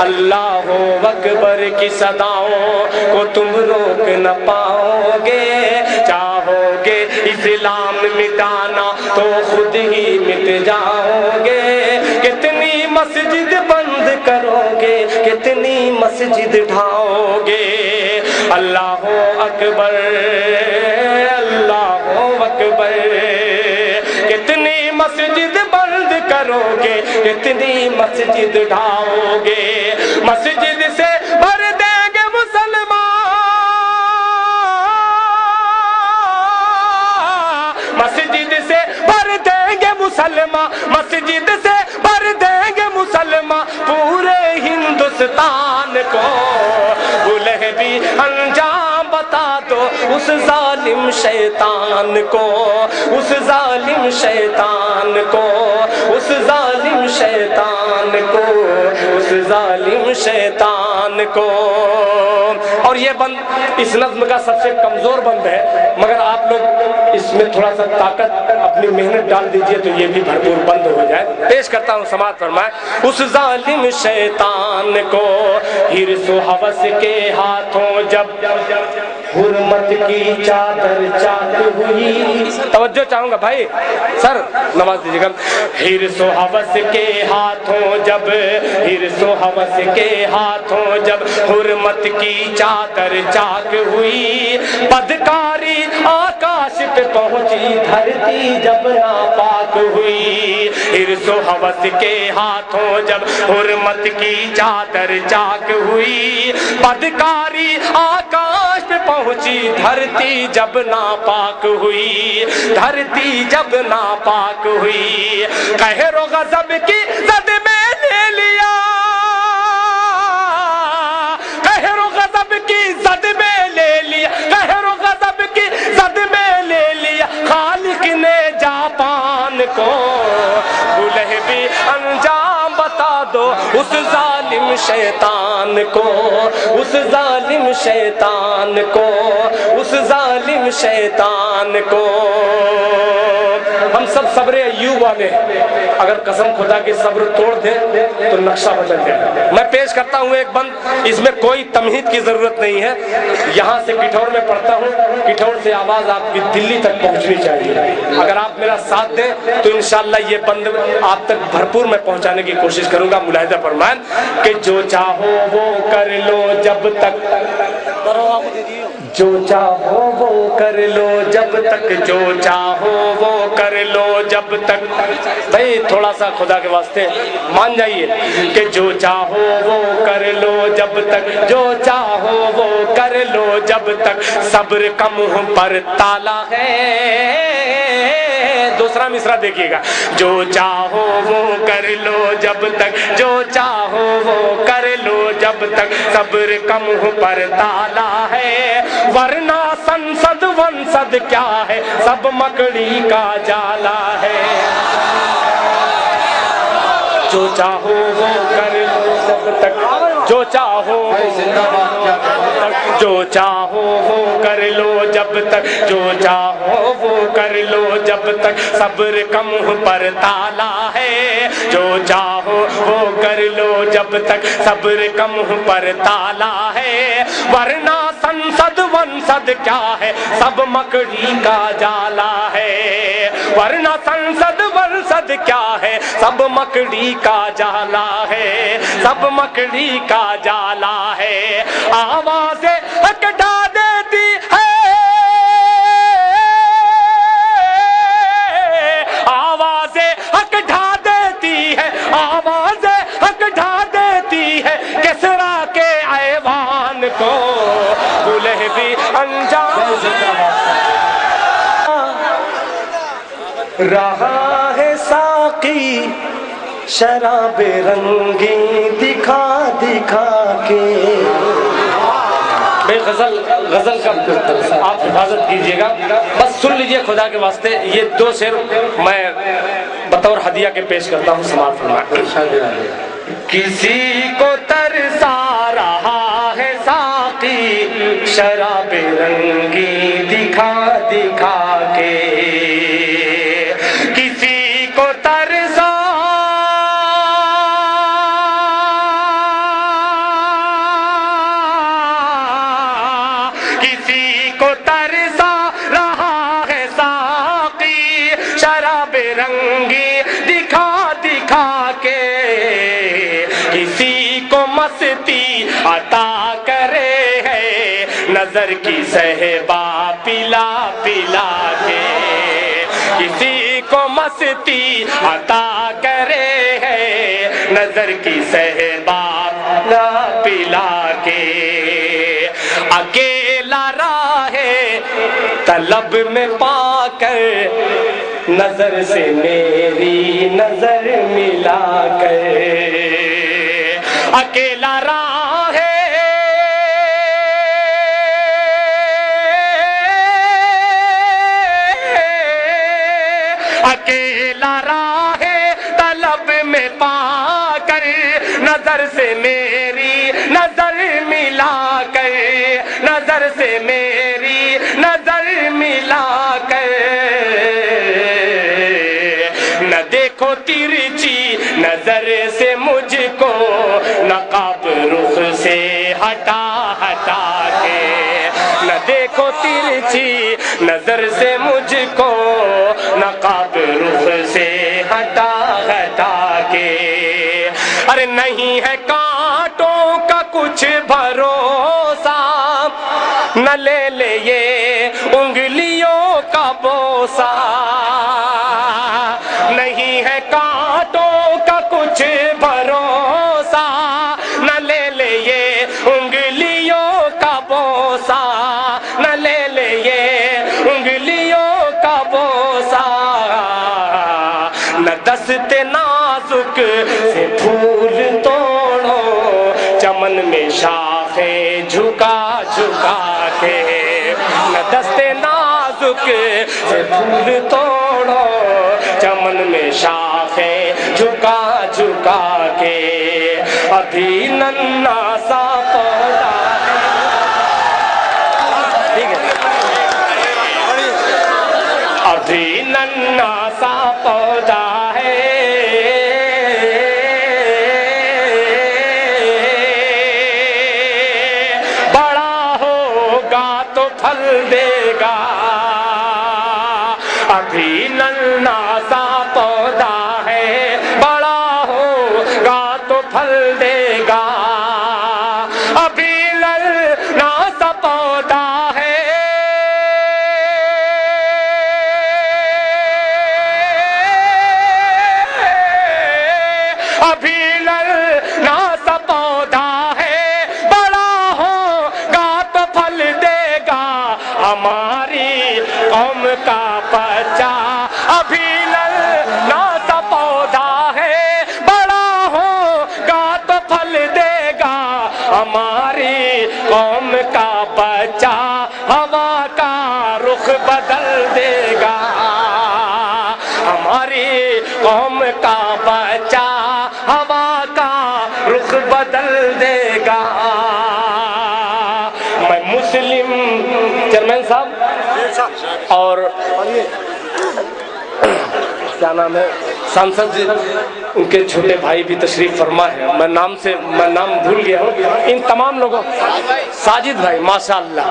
अल्लाहु अकबर की सदाओं को तुम रोक न पाओगे। चाहोगे इस्लाम मिटाना तो खुद ही मिट जाओगे। कितनी मस्जिद बंद करोगे, कितनी मस्जिद ढाओगे। अल्लाहु अकबर, अल्लाहु अकबर। कितनी मस्जिद बंद करोगे, कितनी मस्जिद ढाओगे। मस्जिद से भर देंगे मुसलमान, मस्जिद से भर देंगे मुसलमान, मस्जिद से भर देंगे मुसलमान पूरे हिंदुस्तान को। भूले भी अंजाम बता दो उस जालिम शैतान को, उस जालिम शैतान को, उस जालिम शैतान को, उस जालिम शैतान को। और ये बंद इस नज़्म का सबसे कमजोर बंद है, मगर आप लोग इसमें थोड़ा सा ताकत अपनी मेहनत डाल दीजिए तो ये भी भरपूर बंद हो जाए। पेश करता हूँ समाज फरमाए। उस जालिम शैतान को हिर्स व हवस के हाथों जब हुर्मत की चादर चाक हुई। तवज्जो चाहूंगा भाई, सर नवाज दीजिएगा। हिर्स व हवस के हाथों जब, हिर्स व हवस के हाथों जब हुर्मत की चादर चाक हुई। पदकारी आकाश पे पहुंची धरती जब नापाक हुई। हिर्स व हवस के हाथों जब हुर्मत की चादर चाक हुई। पदकारी आकाश पे पहुंची धरती जब नापाक हुई, धरती जब नापाक हुई, कहरो गजब की जद में ले लिया, कहरो गजब की जद में ले लिया, कहरो गजब की जद में ले लिया, खालिक ने जापान को, बुलह भी अंजाम बता दो उस जालिम शैतान को, उस जालिम शैतान को, उस जालिम शैतान को। हम सब सब्र अय्यूब वाले हैं, अगर कसम खुदा की सब्र तोड़ दे तो नक्शा बदल जाए। मैं पेश करता हूँ एक बंद, इसमें कोई तमहीद की जरूरत नहीं है। यहाँ से किठौर में पढ़ता हूँ, किठौर से आवाज आपकी दिल्ली तक पहुँचनी चाहिए। अगर आप मेरा साथ दें तो इंशाअल्लाह ये बंद आप तक भरपूर मैं पहुँचाने की कोशिश करूंगा। मुलाहिदा फरमान कि जो चाहो वो कर लो जब तक, जो चाहो वो कर लो जब तक, जो चाहो वो कर लो जब तक। भाई थोड़ा सा खुदा के वास्ते मान जाइए कि जो चाहो वो कर लो जब तक, जो चाहो वो कर लो जब तक, सब्र का मुंह पर ताला है। दूसरा मिसरा देखिएगा, जो चाहो वो कर लो जब तक, जो चाहो वो कर लो जब तक, सब्र का मुंह पर ताला है, वरना संसद वंसद क्या है, सब मकड़ी का जाला है। जो चाहो वो कर लो जब तक, जो चाहो जो चाहो वो कर लो जब तक, जो चाहो वो कर लो जब तक, सब्र का मुंह पर ताला है। जो चाहो वो कर लो जब तक, सब्र का मुंह पर ताला है, वरना संसद वंसद क्या है, सब मकड़ी का जाला है। वरना संसद वंसद क्या है, सब मकड़ी का जाला है, सब मकड़ी का जाला है। आवाज़ें हकटा देती है, आवाज़ें हकटा देती है, आवाज़ें हकटा देती है, किसरा के ऐवान को, बुलह भी अंजाम रहा है साकी शराब रंगी दिखा दिखा के। गजल गजल का आप हिफाजत कीजिएगा, बस सुन लीजिए खुदा के वास्ते। ये दो शेर मैं बतौर हदिया के पेश करता हूँ, समाप्त फरमाएं। किसी को तरसा रहा है साकी शराब रंगी दिखा दिखा के, किसी को तरसा अता करे है नजर की सहबा पिला पिला के, किसी को मस्ती अता करे है नजर की सहबा पिला पिला के। अकेला राहे तलब में पाकर नजर से मेरी नजर मिला कर, अकेला राहे अकेला राहे तलब में पाकर नजर से मेरी नजर मिला कर, नजर से मेरी नजर मिला कर। न देखो तिरछी नजर से मुझको, नकाब रुख से हटा हटा के, न देखो तिरछी नजर से मुझको, नकाब रुख से हटा हटा के। अरे नहीं है कांटों का कुछ भरोसा, न ले ले ये उंगलियों का बोसा, नहीं है कांटों का कुछ भरोसा, न ले ले ये उंगलियों का बोसा। दस्ते नाजुक से फूल तोड़ो, चमन में शाखे झुका झुका के। न दस्ते नाजुक से फूल तोड़ो, चमन में शाखे झुका झुका के। अभी नन्हा सा पौधा, ठीक है, अभी नन्हा सा पौधा है, बड़ा होगा तो फल देगा। अभी नन्हा सा पौधा है, बड़ा होगा तो फल देगा। अभी नन्हा सा पौधा है, अभी नन्हा सा पौधा है, बड़ा होगा तो फल देगा। हमारी कौम का बच्चा अभी नन्हा सा पौधा है, बड़ा होगा तो फल देगा। हमारी कौम का बच्चा हवा का रुख बदल देगा। हमारी कौम का बच्चा हवा का रुख बदल देगा। मैं मुस्लिम चेयरमैन साहब और क्या नाम है सांसद जी, उनके छोटे भाई भी तशरीफ फरमा है। मैं नाम भूल गया हूँ इन तमाम लोगों, साजिद भाई, माशाअल्लाह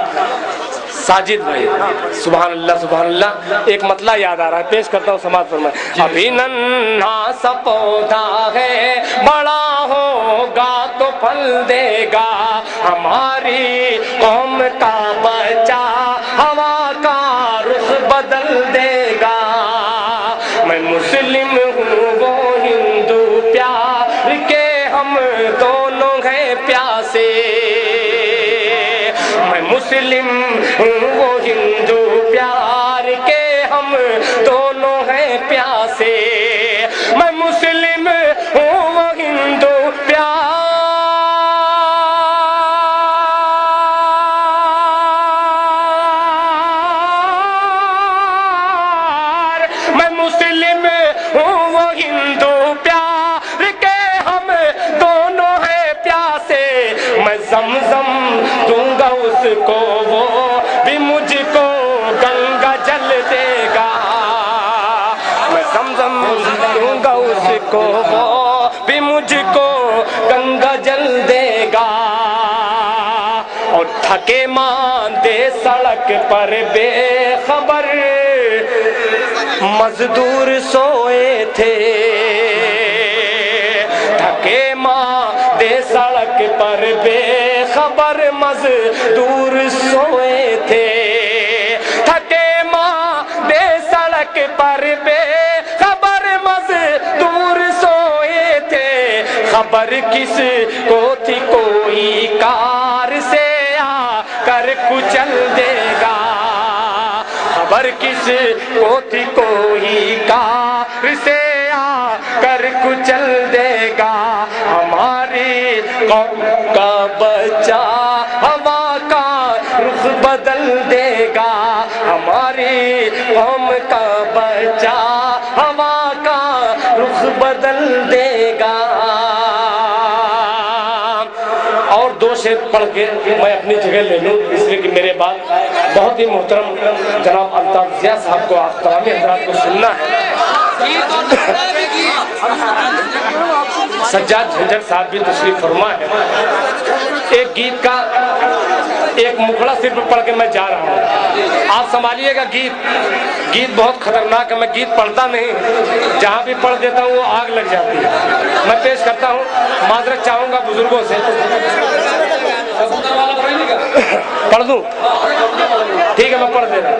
साजिद भाई, सुभान अल्लाह सुभान अल्लाह। एक मतला याद आ रहा है, पेश करता हूँ समाज फरमाए। अभी नन्हा सा पौधा है, बड़ा होगा तो फल देगा। हमारी कौम का बच्चा हवा का रुख बदल देगा। मैं मुस्लिम हूँ वो हिंदू, प्यार के हम दोनों हैं प्यासे। मैं मुस्लिम हूँ वो हिंदू, प्यार के हम दोनों हैं प्यासे। मैं मुस्लिम हूँ वो हिंदू, प्यार, मैं मुस्लिम हूँ वो हिंदू, प्यार के हम दोनों हैं प्यासे। मैं ज़मज़म दूंगा उसको, वो भी मुझको गंगा जल देगा। मैं ज़मज़म दूंगा उसको, वो भी मुझको गंगा जल देगा। और थके मांदे सड़क पर बेखबर मजदूर सोए थे। थके मांदे सड़क पर बेखबर मजदूर सोए थे। थके मांदे सड़क पर बेखबर मजदूर सोए थे। खबर किस को थी, कोई कार से आकर कुचल देगा। खबर किस को थी, कोई कार से आकर कुचल देगा। हमारी कौम का बच्चा हवा का रुख बदल देगा। हमारी कौम का बच्चा हवा का रुख बदल देगा। और दो शेर पढ़ के मैं अपनी जगह ले लूँ, इसलिए कि मेरे बाद बहुत ही मोहतरम जनाब अल्ताफ ज़िया साहब को, आप तमाम हज़रात को सुनना है। सज्जाद झंझट साहब भी तशरीफ फरमा है। एक गीत का एक मुखड़ा सिर्फ पढ़ के मैं जा रहा हूँ, आप संभालिएगा। गीत बहुत खतरनाक है, मैं गीत पढ़ता नहीं, जहाँ भी पढ़ देता हूँ वो आग लग जाती है। मैं पेश करता हूँ, माजरत चाहूँगा बुजुर्गों से। पढ़ दूँ? ठीक है, मैं पढ़ दे रहा हूँ।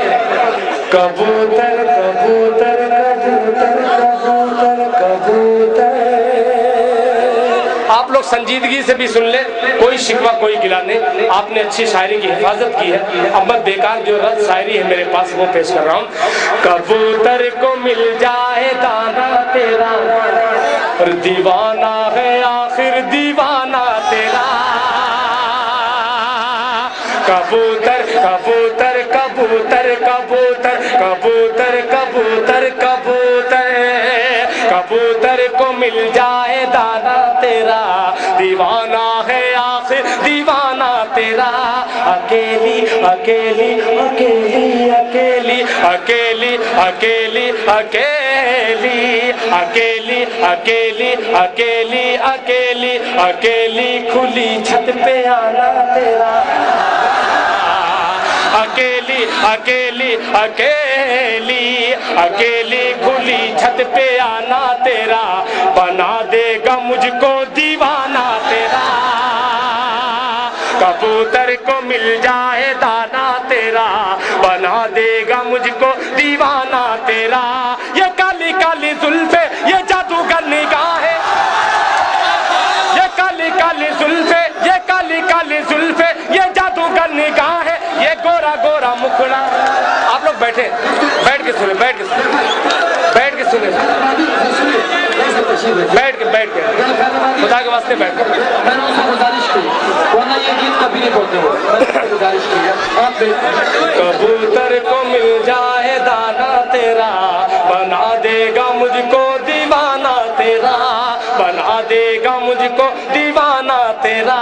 कबूतर कबूतर कबूतर कबूतर कबूतर, आप लोग संजीदगी से भी सुन ले, कोई शिकवा कोई गिला नहीं। आपने अच्छी शायरी की हिफाजत की है। अब मैं बेकार जो रद शायरी है मेरे पास वो पेश कर रहा हूँ। कबूतर को मिल जाए दाना तेरा, और दीवाना है आखिर दीवाना तेरा। कबूतर कबूतर कबूतर कबूतर कबूतर कबूतर कबूतर कबूतर को मिल जाए दाना तेरा, दीवाना है आखिर दीवाना तेरा। अकेली अकेली अकेली अकेली अकेली अकेली अकेली अकेली अकेली अकेली अकेली अकेली खुली छत पे आना तेरा। अकेली अकेली अकेली अकेली खुली छत पे आना तेरा, बना देगा मुझको दीवाना तेरा। कबूतर को मिल जाए दाना तेरा, बना देगा मुझको दीवाना तेरा। ये काली काली जुल्फे, ये जादूगर निगाहें, ये काली काली जुल्फे, ये काली काली जुल्फे, ये जादूगर निगाहें, ये गोरा गोरा मुखड़ा। आप लोग बैठे, बैठ के सुने, बैठ के सुने, बैठ के सुने, बैठ के खुदा के वास्ते बैठ के। मैंने उनसे गुजारिश की, वरना ये गीत कभी नहीं बोलते हो, गुजारिश की है आप। कबूतर को मिल जाए दाना तेरा, बना देगा मुझको दीवाना तेरा, बना देगा मुझको दीवाना तेरा।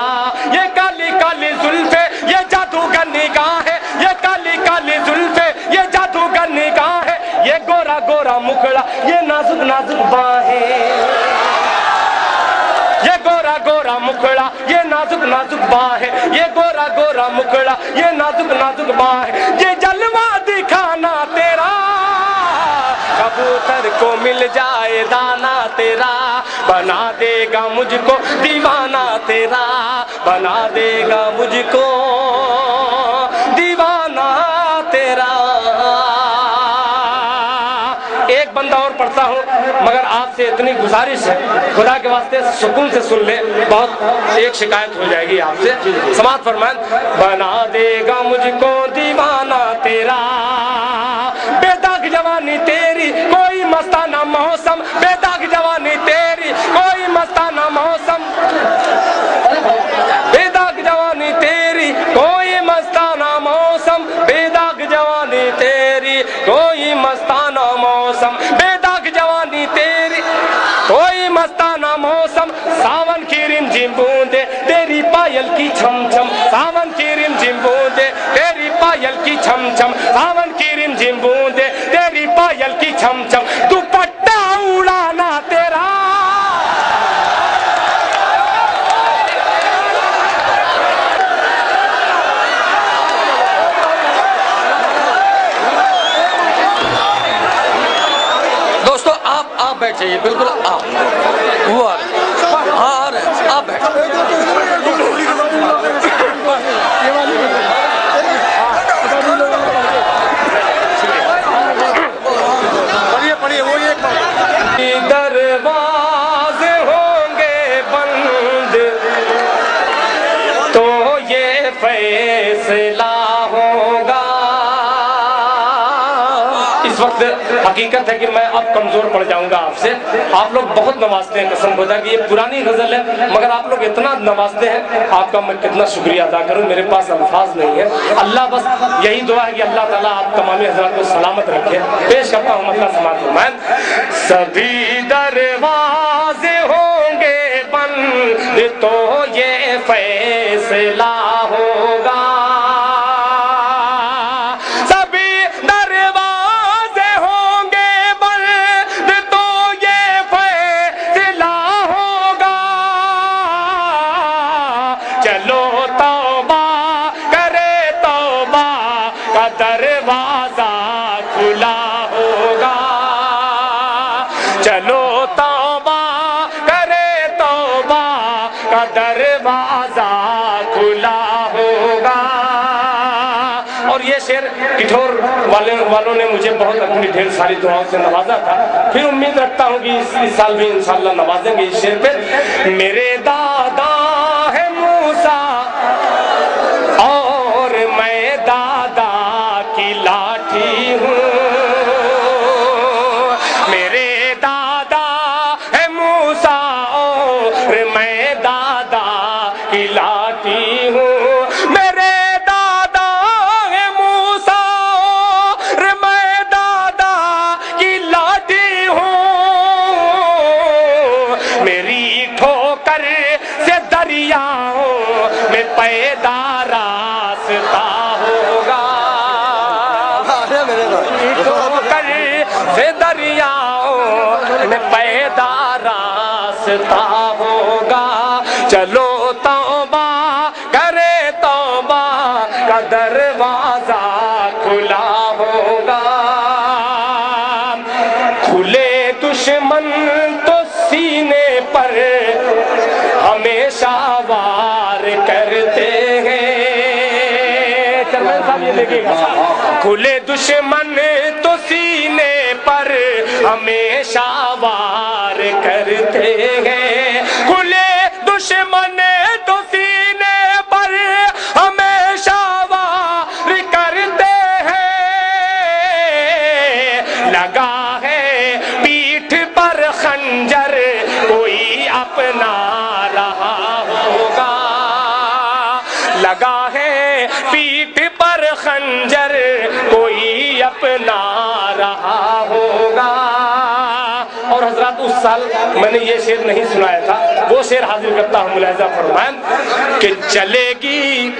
ये काली काली जुल्फे, ये जादूगर निगाहें, ये काली काली जुल्फे, ये जादूगर निगाहें, ये गोरा गोरा मुखड़ा, ये नाजुक नाजुक बाहें, ये गोरा गोरा मुखड़ा, ये नाजुक नाजुक बाहें, ये गोरा गोरा मुखड़ा, ये नाजुक नाजुक बाहें, ये जलवा दिखाना तेरा। कबूतर को मिल जाए दाना तेरा, बना देगा मुझको दीवाना तेरा, बना देगा मुझको दीवाना तेरा। एक बंदा और पढ़ता हूँ, मगर आपसे इतनी गुजारिश है, खुदा के वास्ते सुकून से सुन ले, बहुत एक शिकायत हो जाएगी आपसे। समाज फरमान, बना देगा मुझको दीवाना तेरा, बेदाग जवानी तेरी कोई मस्ताना मौसम, बेदाग जवानी तेरी कोई मस्ताना मौसम, बेदाग जवानी तेरी कोई मस्ताना मौसम, बेदाग जवानी तेरी कोई मस्ताना मौसम, बेदाग जवानी तेरी कोई मस्ताना मौसम। सावन की रिमझिम बूंदे तेरी पायल की छम छम, सावन की रिमझिम बूंदे तेरी पायल की छम छम, सावन की रिमझिम बूंदे तेरी पायल की छम छम, दुपट्टा उड़ाना तेरा। दोस्तों आप बैठ जाइए, बिल्कुल आप, वो आ रहे हैं, हाँ आ रहे हैं, आप बैठ। पढ़िए वो एक दरवाजे होंगे बंद तो ये फैसला होगा। इस वक्त हकीकत है कि मैं अब कमजोर पड़ जाऊंगा आपसे। आप लोग बहुत नवाजते हैं, कसम खुदा की ये पुरानी गजल है, मगर आप लोग इतना नवाजते हैं, आपका मैं कितना शुक्रिया अदा करूं, मेरे पास अल्फाज नहीं है। अल्लाह बस यही दुआ है कि अल्लाह ताला आप तमामी हज़रात को सलामत रखे। पेश करता हूँ मतलब समाज फरमान, सभी दरवाजे होंगे बंद तो ये फैसला होगा, दरवाजा खुला होगा, चलो तौबा करे तौबा का दरवाजा खुला होगा। اور یہ شعر کٹھور والوں نے مجھے بہت اپنی ڈھیر ساری دعاؤں سے نوازا تھا، پھر امید رکھتا ہوں کہ اس سال بھی انشاءاللہ نوازیں گے اس شعر پہ۔ میرے دادا ہے موسیٰ اور میں دادا کی لاٹھی ہوں، میرے دادا ہے موسیٰ اور میں دادا کی لاٹھی ہوں، میرے دادا ہے موسیٰ اور میں دادا کی لاٹھی ہوں، میری ٹھوکر سے دریاؤں میں پیدا راستہ ہوگا، ٹھوکر سے دریاؤں میں پیدا راستہ ہوگا، چلو توبہ کرے توبہ کا دروازہ کھلا ہوگا، کھلے دشمن تو سینے پر ہمیشہ وار کرتے ہیں، چرمن صاحب یہ دیکھیے گا، کھلے دشمن تو سینے پر ہمیشہ وار کرتے ہیں، کھلے دشمن تو سینے پر ہمیشہ وار کرتے ہیں، لگا ہے پیٹھ پر خنجر کوئی اپنا رہا ہوگا، لگا ہے پیٹھ پر خنجر کوئی اپنا رہا ہوگا۔ اور حضرات اس سال میں نے یہ شعر نہیں سنایا تھا، وہ شعر حاضر کرتا ہوں، ملاحظہ فرمائیں کہ چلے گی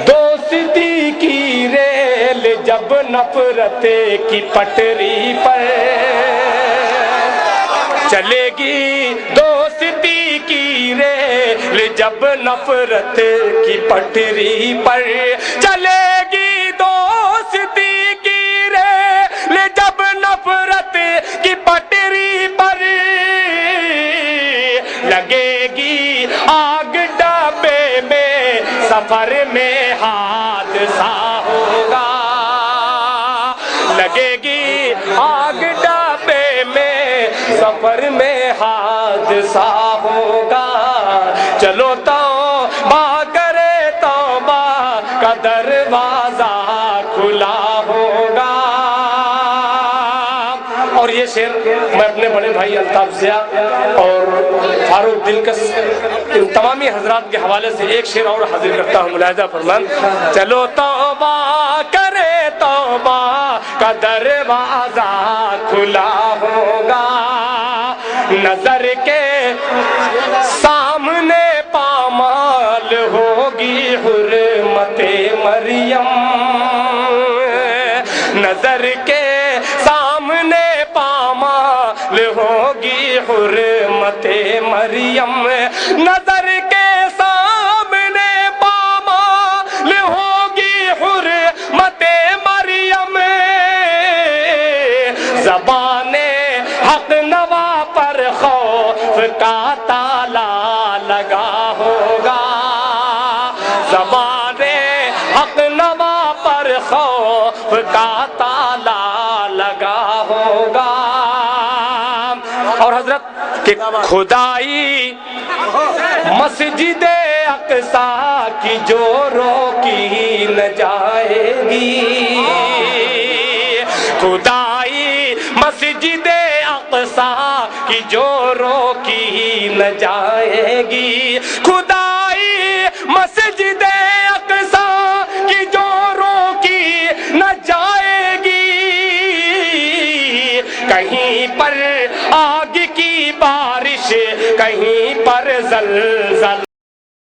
دوستی کی ریل جب نفرت کی پٹری پر، چلے گی دوستی کی ریل جب نفرت کی پٹری پر، چلے گی دوستی کی ریل جب نفرت کی پٹری پر، لگے گی آگ ڈبے میں سفر میں حادثہ ہوگا، لگے گی آگ ڈبے میں سفر میں حادثہ ہوگا، چلو توبہ کرے توبہ کا دروازہ کھلا ہوگا۔ اور یہ شعر میں اپنے بڑے بھائی الطاف ضیاء اور فاروق دلکش ان تمامی حضرات کے حوالے سے ایک شعر اور حاضر کرتا ہوں، ملاحظہ فرمان، چلو توبہ کرے توبہ کا دروازہ کھلا ہوگا، نظر کے سامنے پامال ہوگی حرمت مریم، نظر کے سامنے پامال ہوگی حرمت مریم، نظر کے سامنے پامال ہوگی حرمت مریم، زبان حق نوا پر خوف کا تالا لگا ہوگا، زبان حق نوا پر خوف کا تالا لگا ہوگا۔ اور حضرت کہ خدائی مسجد اقصیٰ کی جو روکی نہ جائے گی، خدائی مسجد اقصیٰ کی جو روکی نہ جائے گی، خدائی مسجد اقصیٰ کی جو روکی نہ جائے گی، کہیں پر آگ کی بارش کہیں پر زلزلہ